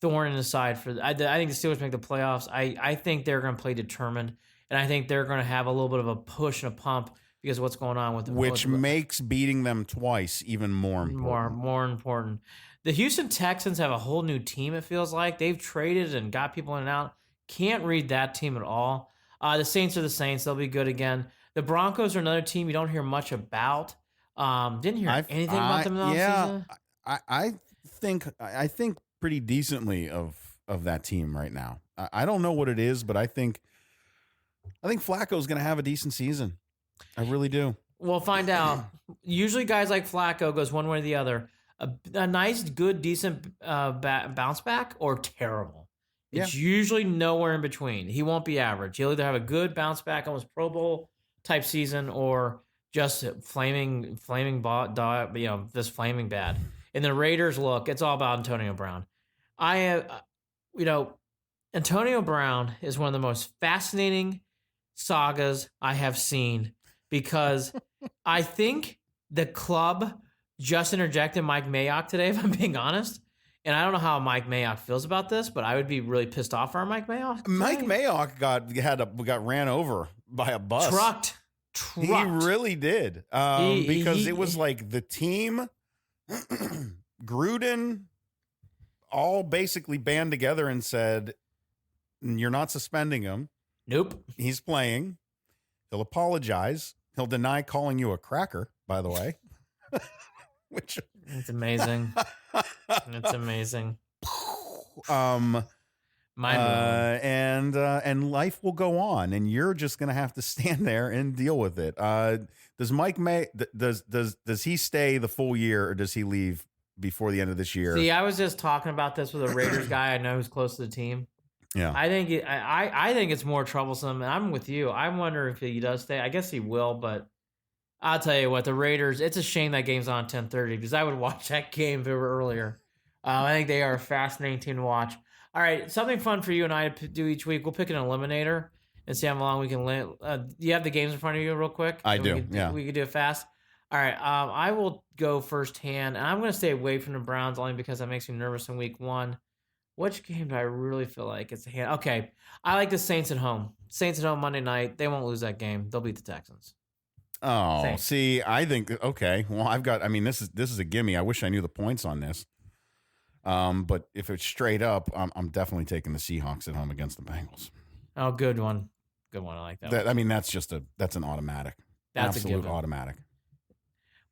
thorn in the side for. I think the Steelers make the playoffs. I think they're going to play determined, and I think they're going to have a little bit of a push and a pump because of what's going on with them. Which makes beating them twice even more important. More important. The Houston Texans have a whole new team, it feels like. They've traded and got people in and out. Can't read that team at all. The Saints are the Saints. They'll be good again. The Broncos are another team you don't hear much about. Didn't hear anything about them in the offseason. I think pretty decently of that team right now. I don't know what it is, but I think Flacco's going to have a decent season. I really do. We'll find out. Usually guys like Flacco goes one way or the other. A nice, good, decent bounce back or terrible. It's usually nowhere in between. He won't be average. He'll either have a good bounce back, almost Pro Bowl type season, or just flaming just flaming bad. And the Raiders, look, it's all about Antonio Brown. Antonio Brown is one of the most fascinating sagas I have seen because I think the club just interjected Mike Mayock today, if I'm being honest. And I don't know how Mike Mayock feels about this, but I would be really pissed off for Mike Mayock today. Mike Mayock got ran over by a bus. Trucked. He really did. Because it was like the team, Gruden, all basically band together and said, "You're not suspending him. Nope. He's playing. He'll apologize. He'll deny calling you a cracker, by the way." Which it's amazing. It's amazing. And life will go on, and you're just gonna have to stand there and deal with it. Does Mike does he stay the full year, or does he leave before the end of this year? See, I was just talking about this with a Raiders guy I know who's close to the team. Yeah, I think I think it's more troublesome, and I'm with you. I wonder if he does stay. I guess he will, but I'll tell you what, the Raiders. It's a shame that game's on 10:30 because I would watch that game if it were earlier. I think they are a fascinating team to watch. All right, something fun for you and I to do each week. We'll pick an eliminator and see how long we can land. Do you have the games in front of you real quick? I do, We could do it fast. All right, I will go firsthand, and I'm going to stay away from the Browns only because that makes me nervous in week one. Which game do I really feel like it's a hand? Okay, I like the Saints at home. Saints at home Monday night. They won't lose that game. They'll beat the Texans. Oh, Same. see, I think okay. Well, this is a gimme. I wish I knew the points on this. But if it's straight up, I'm definitely taking the Seahawks at home against the Bengals. Oh, good one. Good one. I like that. That's an automatic. That's Absolute a given. automatic.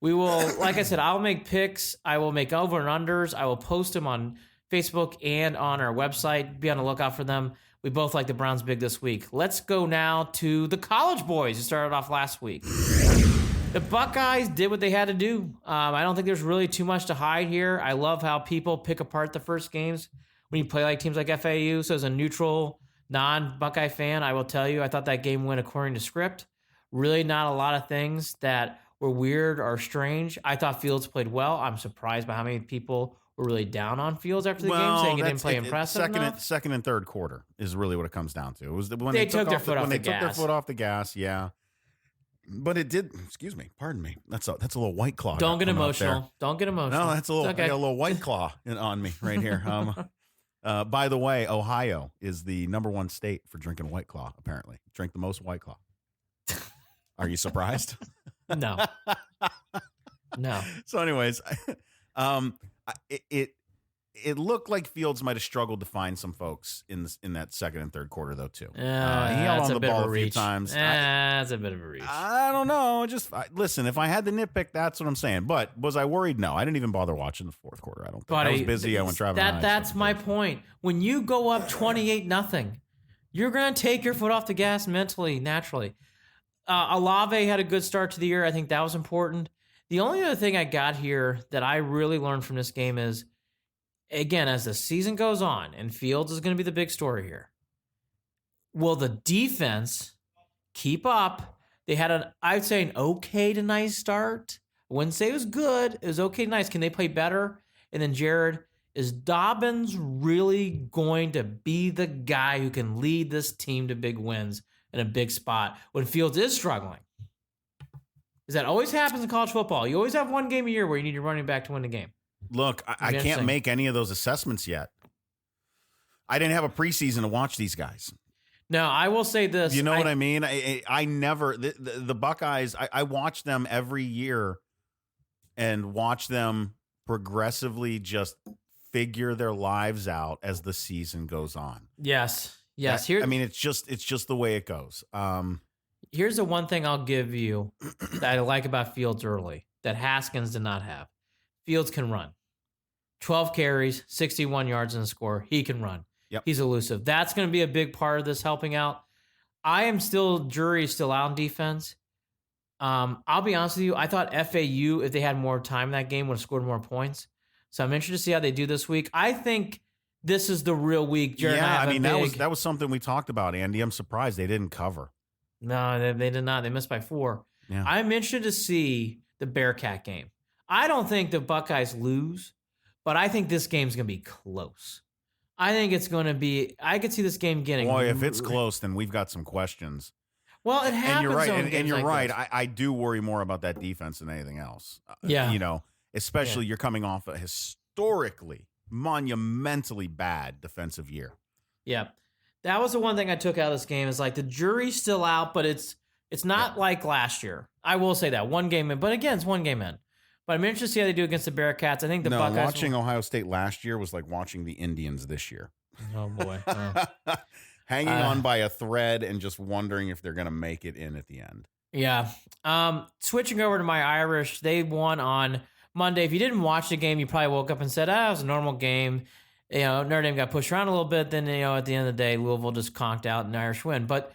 We will, like I said, I'll make picks. I will make over and unders. I will post them on Facebook and on our website. Be on the lookout for them. We both like the Browns big this week. Let's go now to the college boys who started off last week. The Buckeyes did what they had to do. I don't think there's really too much to hide here. I love how people pick apart the first games when you play like teams like FAU. So as a neutral, non-Buckeye fan, I will tell you, I thought that game went according to script. Really not a lot of things that were weird or strange. I thought Fields played well. I'm surprised by how many people were really down on Fields after the game, saying he didn't play impressive enough. Second and third quarter is really what it comes down to. It was when they took their foot off the gas. Yeah, but it did. Excuse me, pardon me. That's a little White Claw. Don't get emotional. Don't get emotional. No, that's a little. Okay. I got a little White Claw on me right here. By the way, Ohio is the #1 state for drinking White Claw. Apparently, drink the most White Claw. Are you surprised? No. No. So, anyways, it looked like Fields might have struggled to find some folks in that second and third quarter, though, too. He held on the ball a few times. That's a bit of a reach. I don't know. Listen, if I had to nitpick, that's what I'm saying. But was I worried? No, I didn't even bother watching the fourth quarter. I don't think. Buddy, I was busy. I went traveling. That's my point. When you go up 28-0, you're going to take your foot off the gas mentally, naturally. Olave had a good start to the year. I think that was important. The only other thing I got here that I really learned from this game is, again, as the season goes on, and Fields is going to be the big story here, will the defense keep up? They had I'd say an okay to nice start. I wouldn't say it was good. It was okay to nice. Can they play better? And then Jarid, is Dobbins really going to be the guy who can lead this team to big wins in a big spot when Fields is struggling? Because that always happens in college football. You always have one game a year where you need your running back to win the game. Look, I can't make any of those assessments yet. I didn't have a preseason to watch these guys. No, I will say this. You know what I mean? I never, the Buckeyes, I watch them every year and watch them progressively just figure their lives out as the season goes on. Yes. It's just the way it goes. Here's the one thing I'll give you that I like about Fields early that Haskins did not have. Fields can run. 12 carries, 61 yards in the score. He can run. Yep. He's elusive. That's going to be a big part of this helping out. Jury's still out on defense. I'll be honest with you. I thought FAU, if they had more time in that game, would have scored more points. So I'm interested to see how they do this week. I think this is the real week. Jared that was something we talked about, Andy. I'm surprised they didn't cover. No, they did not. They missed by 4. Yeah. I'm interested to see the Bearcat game. I don't think the Buckeyes lose, but I think this game's going to be close. I think it's going to be – I could see this game getting – Boy, if it's close, then we've got some questions. Well, it happens. And you're right. And you're right. This. I do worry more about that defense than anything else. Yeah. Especially you're coming off a historically, monumentally bad defensive year. Yeah. That was the one thing I took out of this game is like the jury's still out, but it's not like last year. I will say that. One game in. But again, it's one game in. But I'm interested to see how they do against the Bearcats. I think the Buckeyes. Watching Ohio State last year was like watching the Indians this year. Oh, boy. Hanging on by a thread and just wondering if they're going to make it in at the end. Yeah. Switching over to my Irish, they won on Monday. If you didn't watch the game, you probably woke up and said, it was a normal game. Notre Dame got pushed around a little bit. Then, at the end of the day, Louisville just conked out an Irish win. But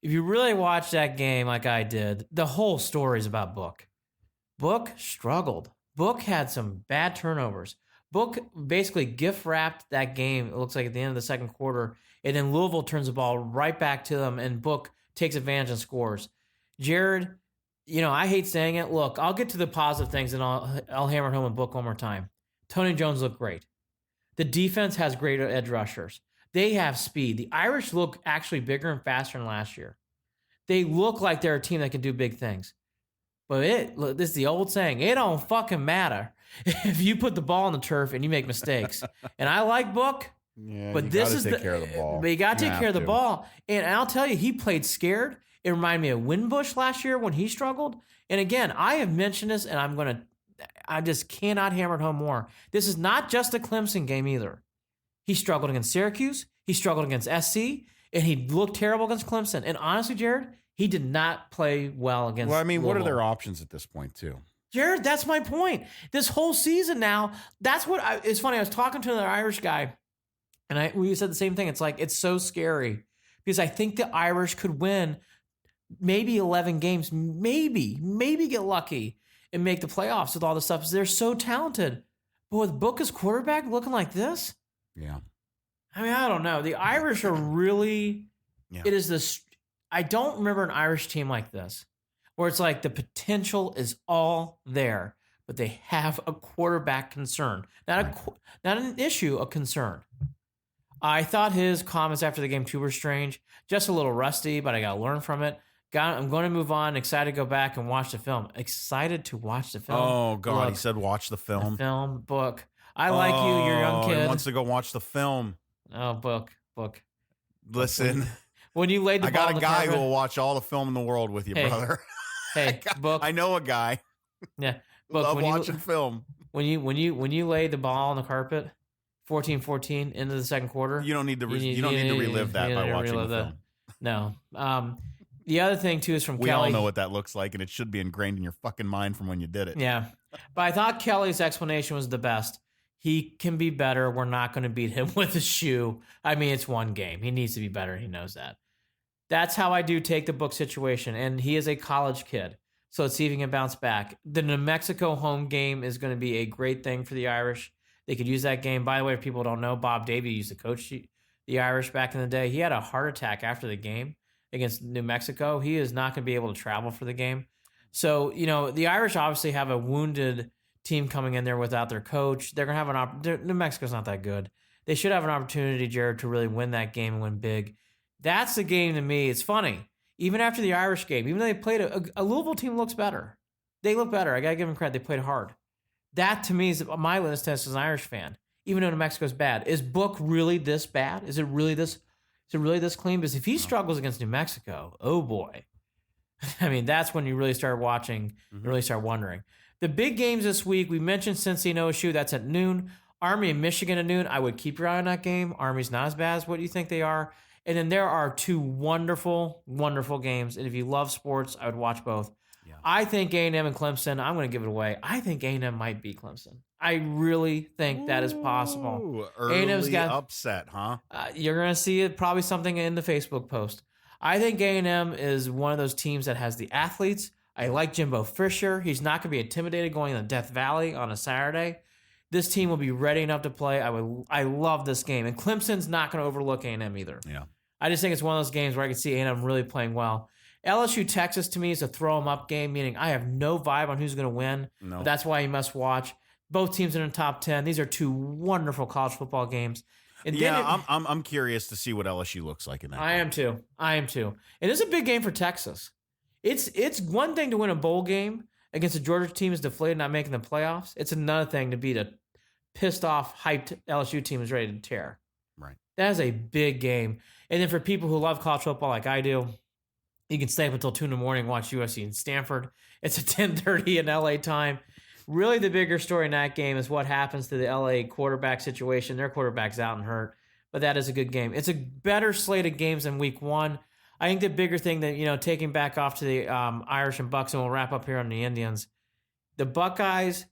if you really watch that game like I did, the whole story is about Book. Book struggled. Book had some bad turnovers. Book basically gift-wrapped that game, it looks like, at the end of the second quarter. And then Louisville turns the ball right back to them, and Book takes advantage and scores. Jarid, I hate saying it. Look, I'll get to the positive things, and I'll hammer home a Book one more time. Tony Jones looked great. The defense has great edge rushers. They have speed. The Irish look actually bigger and faster than last year. They look like they're a team that can do big things. But this is the old saying, it don't fucking matter if you put the ball on the turf and you make mistakes. And I like Book, yeah, but this is take care of the ball. But you got to take care of the ball. And I'll tell you, he played scared. It reminded me of Winbush last year when he struggled. And again, I have mentioned this, and I just cannot hammer it home more. This is not just a Clemson game either. He struggled against Syracuse. He struggled against SC, and he looked terrible against Clemson. And honestly, Jared, he did not play well against Well, I mean, what are Louisville. their options at this point, too? Jared, that's my point. This whole season now, it's funny. I was talking to another Irish guy, and we said the same thing. It's like, it's so scary because I think the Irish could win maybe 11 games, maybe get lucky and make the playoffs with all this stuff. They're so talented. But with Book as quarterback looking like this, Yeah. I mean, I don't know. The Irish are really, it is this, I don't remember an Irish team like this, where it's like the potential is all there, but they have a quarterback concern. Not an issue, a concern. I thought his comments after the game too were strange. Just a little rusty, but I got to learn from it. I'm going to move on. Excited to go back and watch the film. Excited to watch the film. Oh, God. Look, He said watch the film. Book. I like you. You're a young kid. He wants to go watch the film. Oh, book. Listen, When you laid the I ball got on a the guy carpet, who will watch all the film in the world with you, Hey. brother. Hey, Book. I know a guy. Yeah, Book. Love When watching film. you laid the ball on the carpet, 14-14 into the second quarter. You don't need to relive that you by don't watching the relive film. that. No. The other thing too is from We Kelly. all know what that looks like, and it should be ingrained in your fucking mind from when you did it. Yeah, but I thought Kelly's explanation was the best. He can be better. We're not going to beat him with a shoe. I mean, it's one game. He needs to be better. He knows that. That's how I do take the Book situation. And he is a college kid. So let's see if he can bounce back. The New Mexico home game is going to be a great thing for the Irish. They could use that game. By the way, if people don't know, Bob Davie used to coach the Irish back in the day. He had a heart attack after the game against New Mexico. He is not going to be able to travel for the game. So, the Irish obviously have a wounded team coming in there without their coach. They're going to have New Mexico's not that good. They should have an opportunity, Jared, to really win that game and win big. That's the game to me. It's funny. Even after the Irish game, even though they played a Louisville team looks better. They look better. I got to give them credit. They played hard. That to me is my litmus test as an Irish fan. Even though New Mexico's bad. Is Book really this bad? Is it really this clean? Because if he struggles against New Mexico, oh boy. I mean, that's when you really start watching, you really start wondering. The big games this week, we mentioned Cincy and OSU. That's at noon. Army and Michigan at noon. I would keep your eye on that game. Army's not as bad as what you think they are. And then there are two wonderful, wonderful games. And if you love sports, I would watch both. Yeah. I think A&M and Clemson, I'm going to give it away. I think A&M might beat Clemson. I really think that is possible. Early upset, huh? You're going to see it, probably something in the Facebook post. I think A&M is one of those teams that has the athletes. I like Jimbo Fisher. He's not going to be intimidated going into Death Valley on a Saturday. This team will be ready enough to play. I love this game. And Clemson's not going to overlook A&M either. Yeah. I just think it's one of those games where I can see A&M really playing well. LSU Texas to me is a throw 'em up game, meaning I have no vibe on who's going to win. No. But that's why you must watch. Both teams are in the top 10. These are two wonderful college football games. And I'm curious to see what LSU looks like in that. I am too. And it's a big game for Texas. It's one thing to win a bowl game against a Georgia team is deflated, not making the playoffs. It's another thing to beat a pissed off, hyped LSU team is ready to tear. Right. That is a big game. And then for people who love college football like I do, you can stay up until 2 in the morning and watch USC and Stanford. It's a 10:30 in LA time. Really, the bigger story in that game is what happens to the LA quarterback situation. Their quarterback's out and hurt, but that is a good game. It's a better slate of games than week one. I think the bigger thing that, taking back off to the Irish and Bucks, and we'll wrap up here on the Indians. The Buckeyes,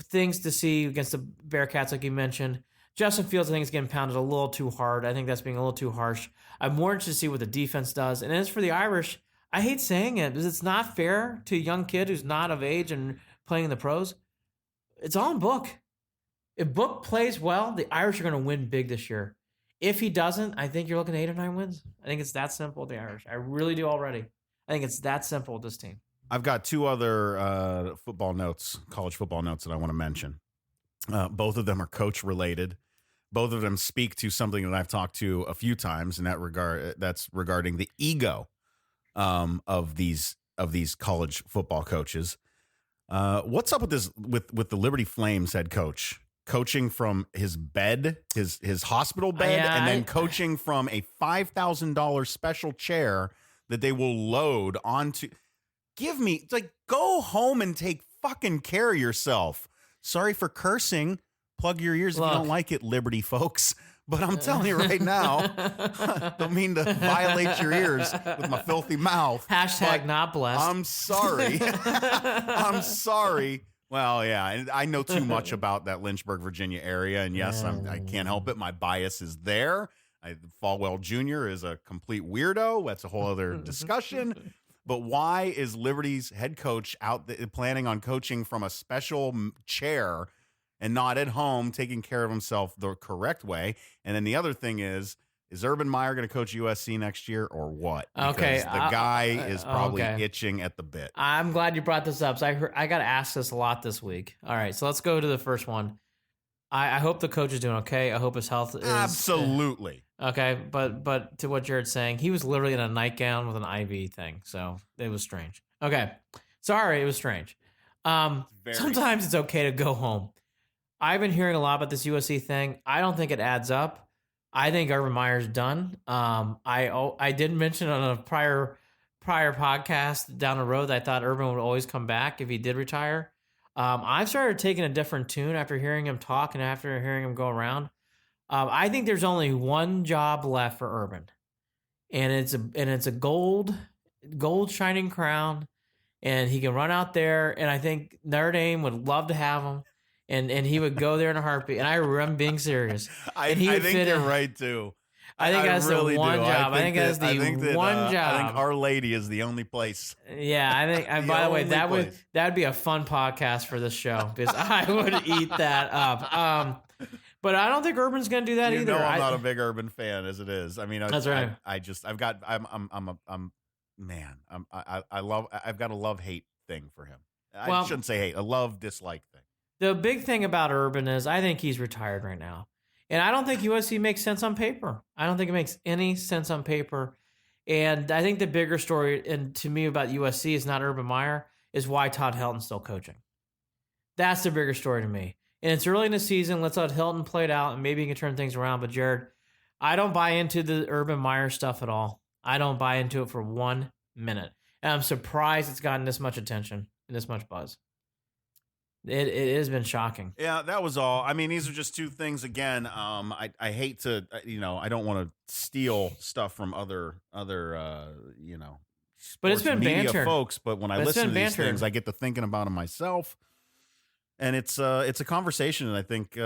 things to see against the Bearcats, like you mentioned. Justin Fields, I think, is getting pounded a little too hard. I think that's being a little too harsh. I'm more interested to see what the defense does. And as for the Irish, I hate saying it because it's not fair to a young kid who's not of age and playing in the pros. It's all in Book. If Book plays well, the Irish are going to win big this year. If he doesn't, I think you're looking at 8 or 9 wins. I think it's that simple with the Irish. I really do already. I think it's that simple with this team. I've got 2 other college football notes that I want to mention. Both of them are coach related. Both of them speak to something that I've talked to a few times in that regard. That's regarding the ego of these college football coaches. What's up with this with the Liberty Flames head coach coaching from his bed, his hospital bed, and then coaching from a $5,000 special chair that they will load onto. Go home and take fucking care of yourself. Sorry for cursing. Plug your ears if you don't like it, Liberty folks. But I'm telling you right now, don't mean to violate your ears with my filthy mouth. Hashtag not blessed. I'm sorry. I'm sorry. Well, yeah, I know too much about that Lynchburg, Virginia area. And yes, I can't help it. My bias is there. Falwell Jr. is a complete weirdo. That's a whole other discussion. But why is Liberty's head coach out planning on coaching from a special chair and not at home taking care of himself the correct way? And then the other thing is Urban Meyer going to coach USC next year or what? Because the guy is probably itching at the bit. I'm glad you brought this up. So I got to ask this a lot this week. All right, so let's go to the first one. I hope the coach is doing okay. I hope his health is... Absolutely. Okay, but to what Jared's saying, he was literally in a nightgown with an IV thing, so it was strange. Okay, sorry, it was strange. Sometimes it's okay to go home. I've been hearing a lot about this USC thing. I don't think it adds up. I think Urban Meyer's done. I did mention on a prior podcast down the road that I thought Urban would always come back if he did retire. I've started taking a different tune after hearing him talk and after hearing him go around. I think there's only one job left for Urban, and it's a gold shining crown, and he can run out there. And I think Notre Dame would love to have him, and he would go there in a heartbeat. And I'm being serious. I think you're right too. I think that's really the one do. job. I think that's the one job. I think Our Lady is the only place. Yeah, I think. By the way, that would be a fun podcast for this show because I would eat that up. But I don't think Urban's going to do that either. I'm not a big Urban fan as it is. I mean, that's right. I've got a love-hate thing for him. I shouldn't say hate, a love-dislike thing. The big thing about Urban is I think he's retired right now. And I don't think USC makes sense on paper. I don't think it makes any sense on paper. And I think the bigger story, and to me about USC is not Urban Meyer, is why Todd Helton's still coaching. That's the bigger story to me. And it's early in the season. Let's let Helton play it out, and maybe he can turn things around. But Jared, I don't buy into the Urban Meyer stuff at all. I don't buy into it for 1 minute. And I'm surprised it's gotten this much attention and this much buzz. It has been shocking. Yeah, that was all. I mean, these are just two things. Again, I hate to, I don't want to steal stuff from other, but it's been media banter, folks. But when I listen to these things, I get to thinking about them myself, and it's a conversation that I think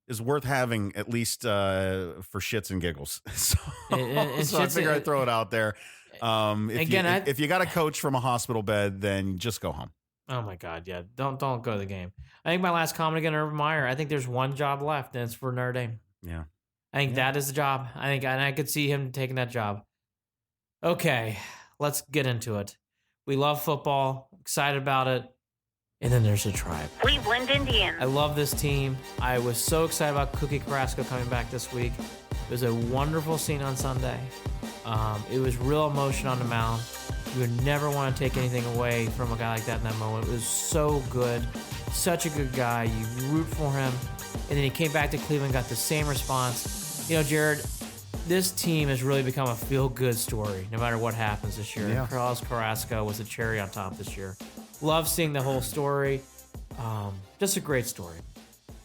is worth having at least for shits and giggles. So I figure I'd throw it out there. If you got a coach from a hospital bed, then just go home. Oh my God, yeah. Don't go to the game. I think my last comment again, Urban Meyer, I think there's one job left, and it's for Notre Dame. Yeah. I think that is the job. And I could see him taking that job. Okay, let's get into it. We love football, excited about it. And then there's the Tribe. Cleveland Indians. I love this team. I was so excited about Cookie Carrasco coming back this week. It was a wonderful scene on Sunday. It was real emotion on the mound. You would never want to take anything away from a guy like that in that moment. It was so good. Such a good guy. You root for him. And then he came back to Cleveland, got the same response. You know, Jared, this team has really become a feel-good story no matter what happens this year. Yeah. Carlos Carrasco was a cherry on top this year. Love seeing the whole story. Just a great story.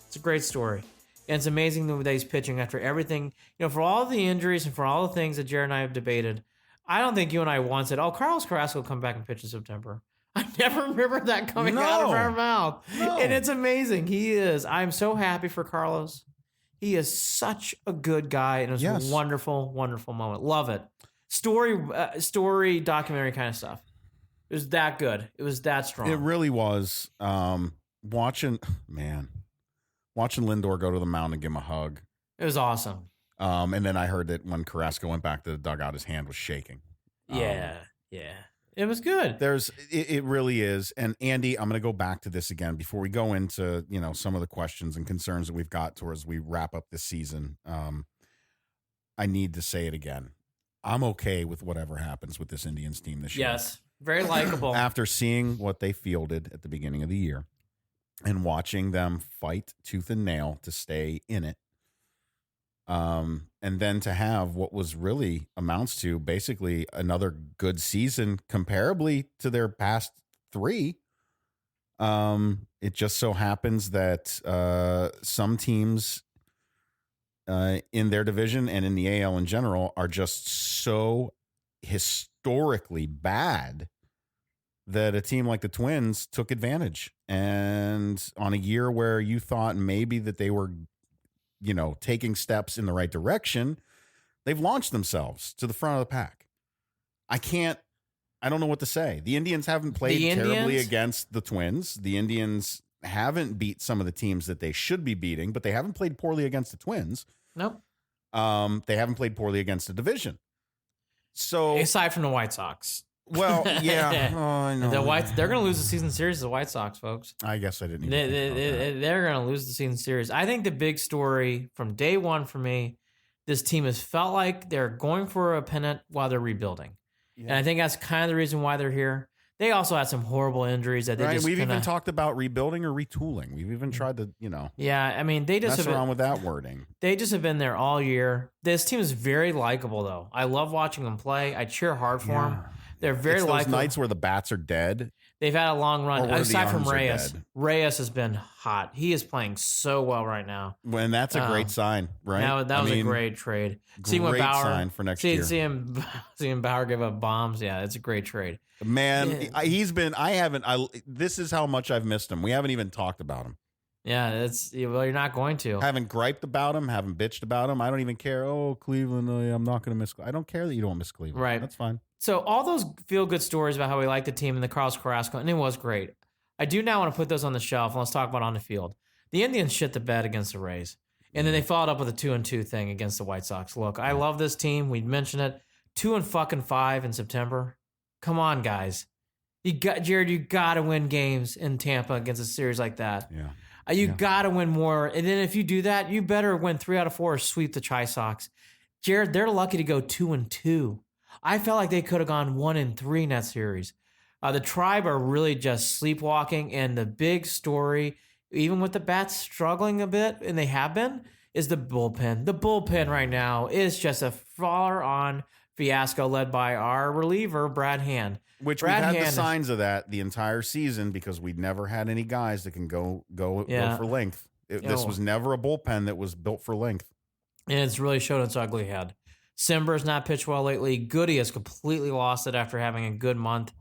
It's a great story. And it's amazing that he's pitching after everything. You know, for all the injuries and for all the things that Jared and I have debated, I don't think you and I once said, Carlos Carrasco will come back and pitch in September. I never remember that coming out of our mouth. No. And it's amazing. He is. I'm so happy for Carlos. He is such a good guy. And it was a wonderful, wonderful moment. Love it. Story, documentary kind of stuff. It was that good. It was that strong. It really was. Watching Lindor go to the mound and give him a hug. It was awesome. And then I heard that when Carrasco went back to the dugout, his hand was shaking. Yeah. It was good. It really is. And Andy, I'm going to go back to this again before we go into, some of the questions and concerns that we've got towards we wrap up this season. I need to say it again. I'm okay with whatever happens with this Indians team this year. Yes. Very likable. After seeing what they fielded at the beginning of the year and watching them fight tooth and nail to stay in it, And then to have what was really amounts to basically another good season comparably to their past 3. It just so happens that some teams in their division and in the AL in general are just so historically bad that a team like the Twins took advantage. And on a year where you thought maybe that they were, taking steps in the right direction, they've launched themselves to the front of the pack. I don't know what to say. The Indians haven't played terribly against the Twins. The Indians haven't beat some of the teams that they should be beating, but they haven't played poorly against the Twins. Nope. They haven't played poorly against the division. So aside from the White Sox. Well, yeah. Oh, I know. They're going to lose the season series to the White Sox, folks. I guess I didn't even think about that. They're going to lose the season series. I think the big story from day one for me, this team has felt like they're going for a pennant while they're rebuilding. Yeah. And I think that's kind of the reason why they're here. They also had some horrible injuries that they just We've even talked about rebuilding or retooling. We've even tried to, Yeah, I mean, they just mess around with that wording. They just have been there all year. This team is very likable, though. I love watching them play. I cheer hard for them. They're very likable. Those nights where the bats are dead. They've had a long run. Aside from Reyes. Reyes has been hot. He is playing so well right now. And that's a great sign, right? That was a great trade. Great sign for next year. Seeing Bauer give up bombs. Yeah, it's a great trade. Man, this is how much I've missed him. We haven't even talked about him. Yeah, you're not going to. Haven't griped about him, haven't bitched about him. I don't even care. Oh, Cleveland, I'm not going to miss. I don't care that you don't miss Cleveland. Right. That's fine. So all those feel-good stories about how we like the team and the Carlos Carrasco, and it was great. I do now want to put those on the shelf, and let's talk about on the field. The Indians shit the bed against the Rays, and then they followed up with a 2-2 thing against the White Sox. Look, I love this team. We mentioned it. 2-5 in September. Come on, guys. Jared, you got to win games in Tampa against a series like that. Yeah. You got to win more. And then if you do that, you better win 3 out of 4 or sweep the Chi Sox. Jared, they're lucky to go 2-2. I felt like they could have gone 1-3 in that series. The Tribe are really just sleepwalking, and the big story, even with the bats struggling a bit, and they have been, is the bullpen. The bullpen right now is just a far-on fiasco led by our reliever, Brad Hand. We've had the signs of that the entire season because we'd never had any guys that can go for length. This was never a bullpen that was built for length. And it's really showed its ugly head. Simber's not pitched well lately. Goody has completely lost it after having a good month.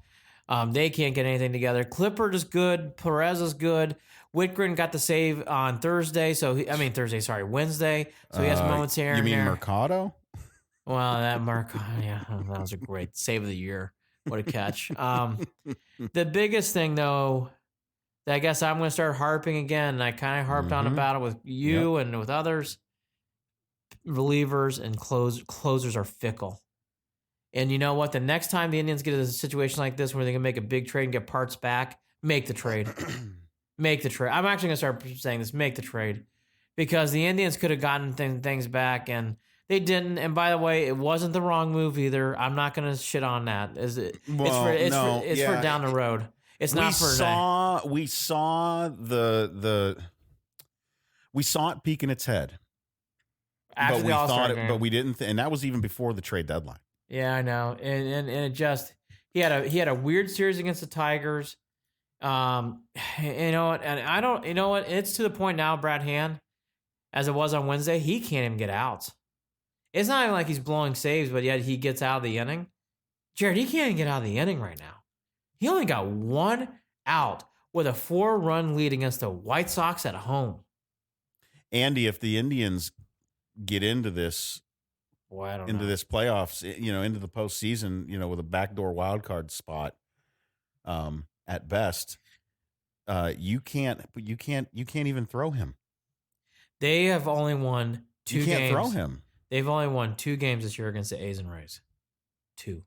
They can't get anything together. Clippard is good. Perez is good. Whitgren got the save on Wednesday. So he has moments here and there. You mean there. Mercado? Well, that was a great save of the year. What a catch. The biggest thing, though, that I guess I'm going to start harping again, and I kind of harped on about it with you and with others, relievers and closers are fickle. And you know what? The next time the Indians get in a situation like this where they can make a big trade and get parts back, make the trade. Make the trade. I'm actually going to start saying this, make the trade. Because the Indians could have gotten things back, and they didn't. And by the way, it wasn't the wrong move either. I'm not going to shit on that. It's for down the road. It's not for now. We saw it peeking its head. After but we thought it, but we didn't, and that was even before the trade deadline. Yeah, I know, and it just he had a weird series against the Tigers, you know what? And I don't, you know what? It's to the point now, Brad Hand, as it was on Wednesday, he can't even get out. It's not even like he's blowing saves, but yet he gets out of the inning. Jared, he can't even get out of the inning right now. He only got 1 out with a 4-run lead against the White Sox at home. Andy, if the Indians get into this, this playoffs, into the postseason, with a backdoor wild card spot, at best, you can't even throw him. They have only won 2 games. You can't throw him. They've only won 2 games this year against the A's and Rays. 2.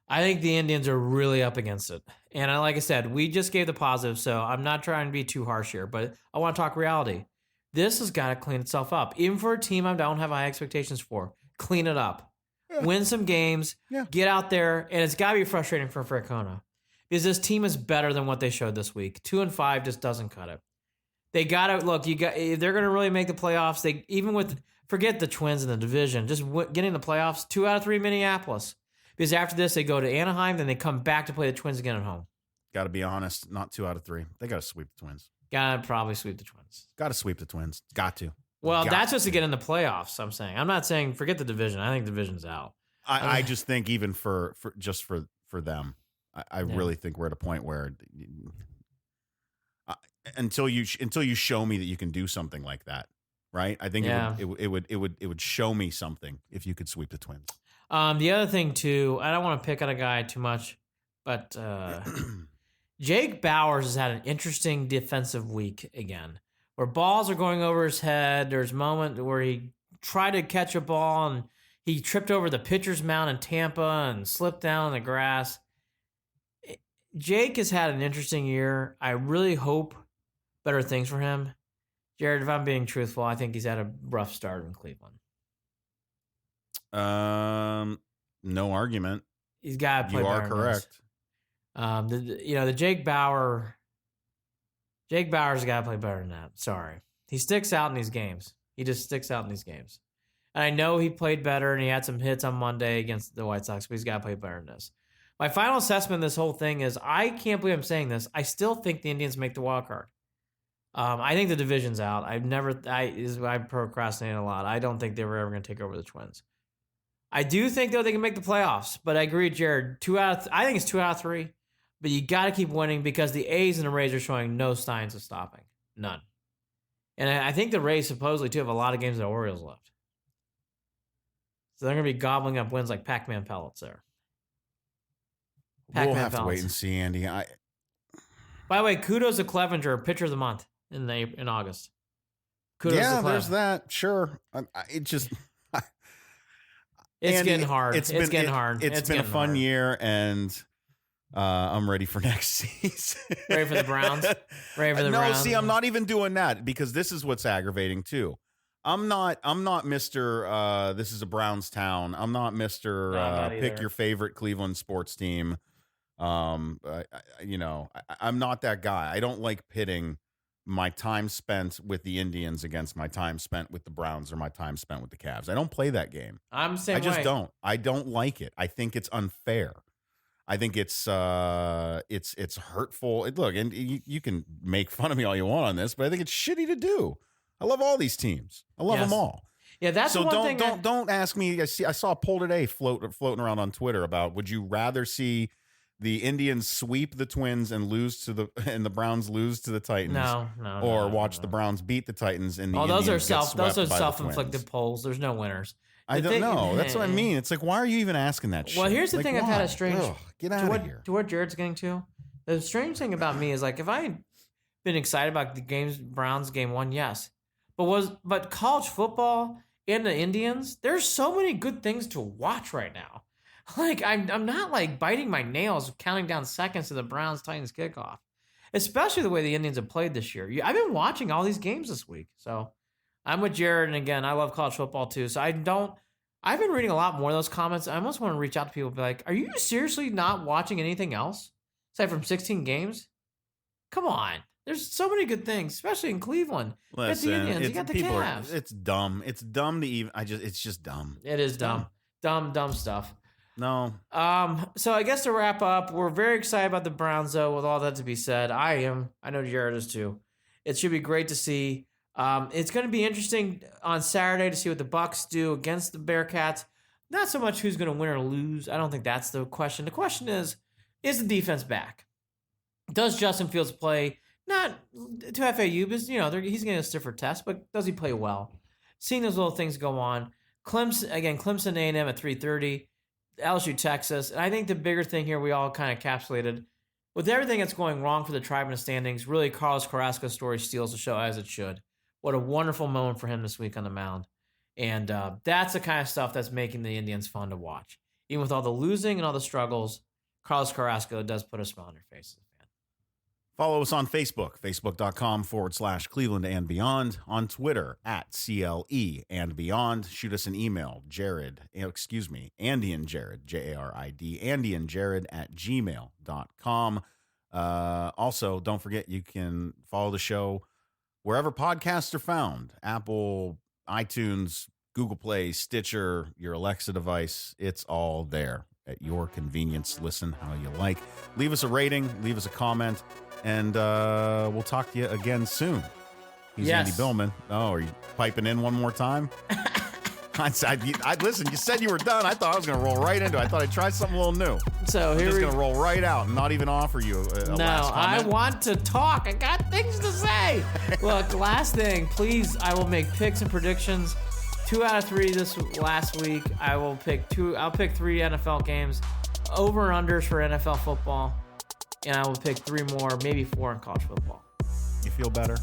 I think the Indians are really up against it. And like I said, we just gave the positive, so I'm not trying to be too harsh here, but I want to talk reality. This has got to clean itself up. Even for a team I don't have high expectations for, clean it up. Yeah. Win some games, get out there, and it's got to be frustrating for Francona because this team is better than what they showed this week. 2-5 just doesn't cut it. They gotta look. If they're gonna really make the playoffs. Forget the Twins in the division. Just getting the playoffs. 2 out of 3 Minneapolis. Because after this, they go to Anaheim, then they come back to play the Twins again at home. Got to be honest, not 2 out of 3. They got to sweep the Twins. Gotta probably sweep the Twins. Got to sweep the Twins. Got to. Well, that's just to get in the playoffs. I'm saying. I'm not saying forget the division. I think the division's out. I just think even for them, I really think we're at a point where until you show me that you can do something like that, right? I think it would show me something if you could sweep the Twins. The other thing too, I don't want to pick on a guy too much, but Jake Bauers has had an interesting defensive week again, where balls are going over his head. There's a moment where he tried to catch a ball and he tripped over the pitcher's mound in Tampa and slipped down in the grass. Jake has had an interesting year. I really hope better things for him. Jared, if I'm being truthful, I think he's had a rough start in Cleveland. No argument. He's got to play better. You are correct. The Jake Bauer's got to play better than that. Sorry. He sticks out in these games. He just sticks out in these games. And I know he played better and he had some hits on Monday against the White Sox, but he's got to play better than this. My final assessment of this whole thing is I can't believe I'm saying this. I still think the Indians make the wild card. I think the division's out. I procrastinate a lot. I don't think they were ever going to take over the Twins. I do think, though, they can make the playoffs, but I agree with Jared. I think it's 2 out of 3, but you got to keep winning because the A's and the Rays are showing no signs of stopping. None. And I think the Rays supposedly, too, have a lot of games the Orioles left. So they're going to be gobbling up wins like Pac-Man pellets there. We'll have to wait and see, Andy. By the way, kudos to Clevenger, pitcher of the month in August. Kudos to Clevenger. There's that. Sure. It's getting hard. It's getting hard. It's been a fun year, and I'm ready for next season. Ready for the Browns? Ready for the Browns? No, see, I'm not even doing that because this is what's aggravating too. I'm not Mr. This is a Browns town. I'm not Mr. Pick your favorite Cleveland sports team. I'm not that guy. I don't like pitting my time spent with the Indians against my time spent with the Browns or my time spent with the Cavs. I don't play that game. I'm the same way. I just don't. I don't like it. I think it's unfair. I think it's hurtful. Look, and you can make fun of me all you want on this, but I think it's shitty to do. I love all these teams. I love them all. Yeah, that's so the one thing. Don't ask me. I saw a poll today floating around on Twitter about would you rather see the Indians sweep the Twins and the Browns lose to the Titans? Or watch the Browns beat the Titans and the Indians those are by self-inflicted polls. There's no winners. I don't know. That's what I mean. It's like, why are you even asking that shit? Well, here's the thing. I've had a strange. Get out of here. To what Jared's getting to. The strange thing about me is like if I had been excited about the Browns game 1, yes, but college football and the Indians, there's so many good things to watch right now. Like I'm not like biting my nails counting down seconds to the Browns Titans kickoff, especially the way the Indians have played this year. I've been watching all these games this week, so I'm with Jared. And again, I love college football too. So I've been reading a lot more of those comments. I almost want to reach out to people and be like, are you seriously not watching anything else aside from 16 games? Come on. There's so many good things, especially in Cleveland. Listen, you got the Indians, you got the Cavs. It's dumb. It's dumb to even. It's just dumb. It is dumb. Dumb stuff. No. So I guess to wrap up, we're very excited about the Browns, though, with all that to be said. I am. I know Jared is too. It should be great to see. It's going to be interesting on Saturday to see what the Bucs do against the Bearcats. Not so much who's going to win or lose. I don't think that's the question. The question is the defense back? Does Justin Fields play? Not to FAU, but he's getting a stiffer test, but does he play well? Seeing those little things go on. Clemson A&M at 3:30, LSU, Texas. And I think the bigger thing here we all kind of encapsulated, with everything that's going wrong for the tribe in the standings, really Carlos Carrasco's story steals the show as it should. What a wonderful moment for him this week on the mound. And that's the kind of stuff that's making the Indians fun to watch. Even with all the losing and all the struggles, Carlos Carrasco does put a smile on your face. Follow us on Facebook, facebook.com/Cleveland and Beyond. On Twitter, @CLE and Beyond. Shoot us an email, Andy and Jared, Jarid, Andy and Jared @gmail.com. Also, don't forget you can follow the show wherever podcasts are found, Apple, iTunes, Google Play, Stitcher, your Alexa device, it's all there at your convenience. Listen how you like. Leave us a rating, leave us a comment, and we'll talk to you again soon. He's Yes. Andy Billman. Oh, are you piping in one more time? Listen, you said you were done. I thought I was going to roll right into it. I thought I'd try something a little new. So I'm here just we going to roll right out and not even offer you a No, last I comment. want to talk. I got things to say. Look, last thing, please, I will make picks and predictions. 2 out of 3 this last week. I will pick 2. I'll pick 3 NFL games, over-unders for NFL football, and I will pick 3 more, maybe 4 in college football. You feel better?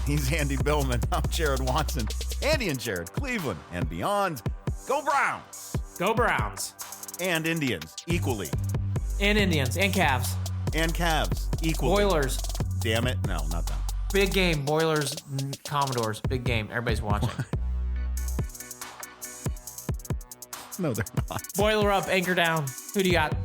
He's Andy Billman. I'm Jared Watson. Andy and Jared, Cleveland and beyond. Go Browns! Go Browns. And Indians, equally. And Indians. And Cavs. And Cavs, equally. Boilers. Damn it. No, not them. Big game. Boilers, Commodores. Big game. Everybody's watching. No, they're not. Boiler up, anchor down. Who do you got?